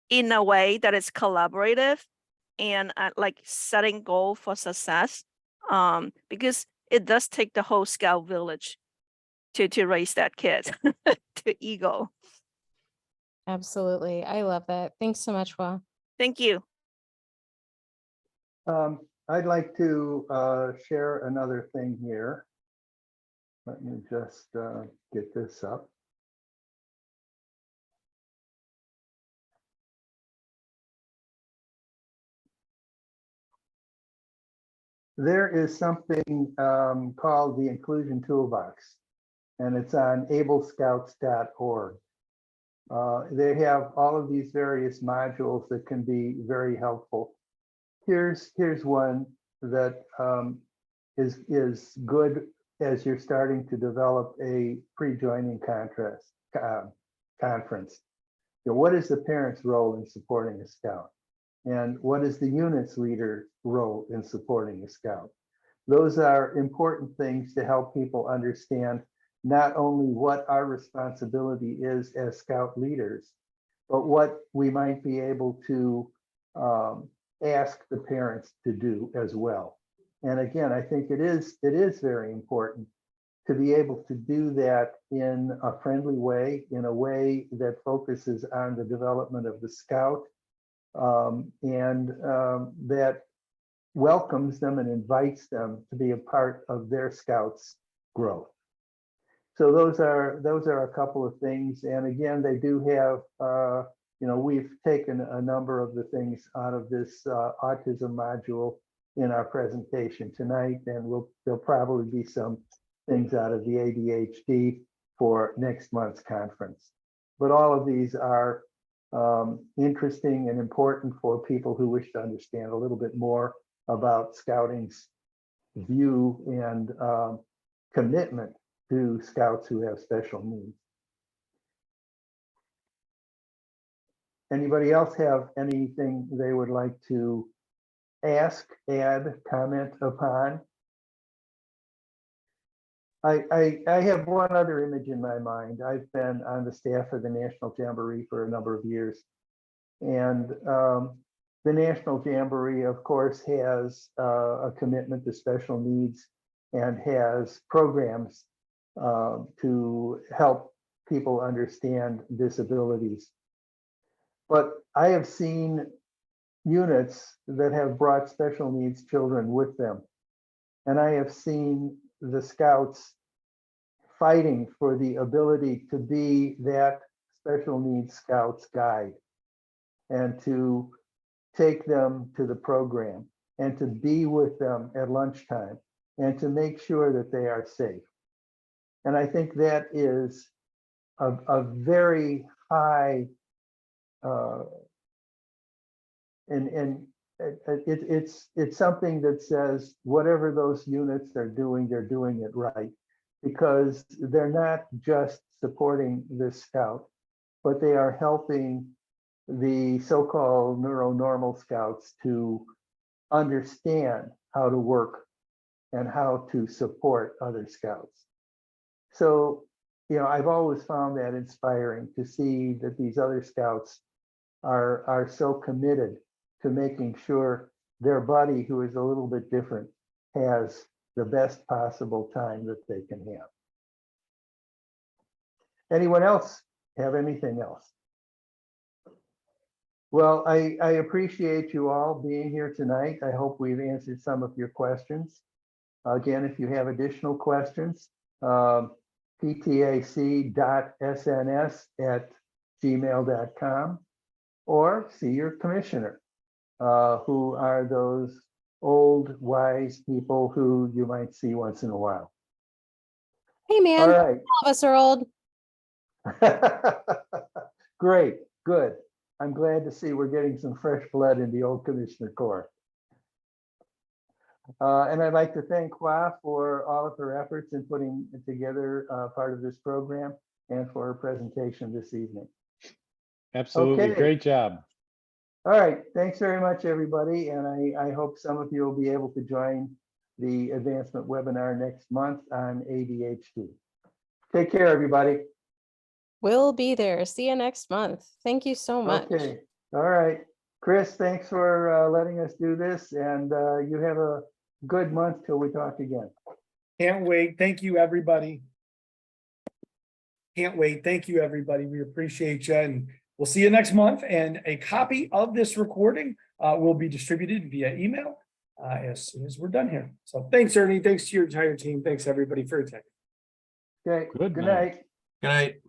in a way that is collaborative and like setting goal for success, because it does take the whole scout village to raise that kid to eagle. Absolutely. I love that. Thanks so much, Wa. Thank you. I'd like to share another thing here. Let me just get this up. There is something called the Inclusion Toolbox, and it's on ablescouts.org. They have all of these various modules that can be very helpful. Here's one that is good as you're starting to develop a pre-joining conference. What is the parent's role in supporting a scout? And what is the unit's leader role in supporting a scout? Those are important things to help people understand not only what our responsibility is as scout leaders, but what we might be able to ask the parents to do as well. And again, I think it is very important to be able to do that in a friendly way, in a way that focuses on the development of the scout, and that welcomes them and invites them to be a part of their scouts' growth. So those are a couple of things. And again, they do have, we've taken a number of the things out of this autism module in our presentation tonight, and there'll probably be some things out of the ADHD for next month's conference. But all of these are interesting and important for people who wish to understand a little bit more about scouting's view and commitment to scouts who have special needs. Anybody else have anything they would like to ask, add, comment upon? I have one other image in my mind. I've been on the staff of the National Jamboree for a number of years. And the National Jamboree, of course, has a commitment to special needs and has programs to help people understand disabilities. But I have seen units that have brought special needs children with them. And I have seen the scouts fighting for the ability to be that special needs scouts guide and to take them to the program and to be with them at lunchtime and to make sure that they are safe. And I think that is a very high and it's something that says whatever those units are doing, they're doing it right, because they're not just supporting this scout, but they are helping the so-called neuronormal scouts to understand how to work and how to support other scouts. So, you know, I've always found that inspiring to see that these other scouts are so committed to making sure their buddy, who is a little bit different, has the best possible time that they can have. Anyone else have anything else? Well, I appreciate you all being here tonight. I hope we've answered some of your questions. Again, if you have additional questions, ptac.sns@gmail.com, or see your commissioner, who are those old, wise people who you might see once in a while. Hey, man, All all right. of us are old. Great, good. I'm glad to see we're getting some fresh blood in the old Commissioner Corps. And I'd like to thank Hua for all of her efforts in putting together part of this program and for her presentation this evening. Absolutely. Okay. Great job. All right, thanks very much, everybody. And I hope some of you will be able to join the advancement webinar next month on ADHD. Take care, everybody. We'll be there. See you next month. Thank you so much. Okay, all right. Chris, thanks for letting us do this, and you have a good month till we talk again. Can't wait. Thank you, everybody. Can't wait. Thank you, everybody. We appreciate you, and we'll see you next month. And a copy of this recording will be distributed via email as soon as we're done here. So thanks, Ernie. Thanks to your entire team. Thanks, everybody, for attending. Okay, Good good night. night. Good night.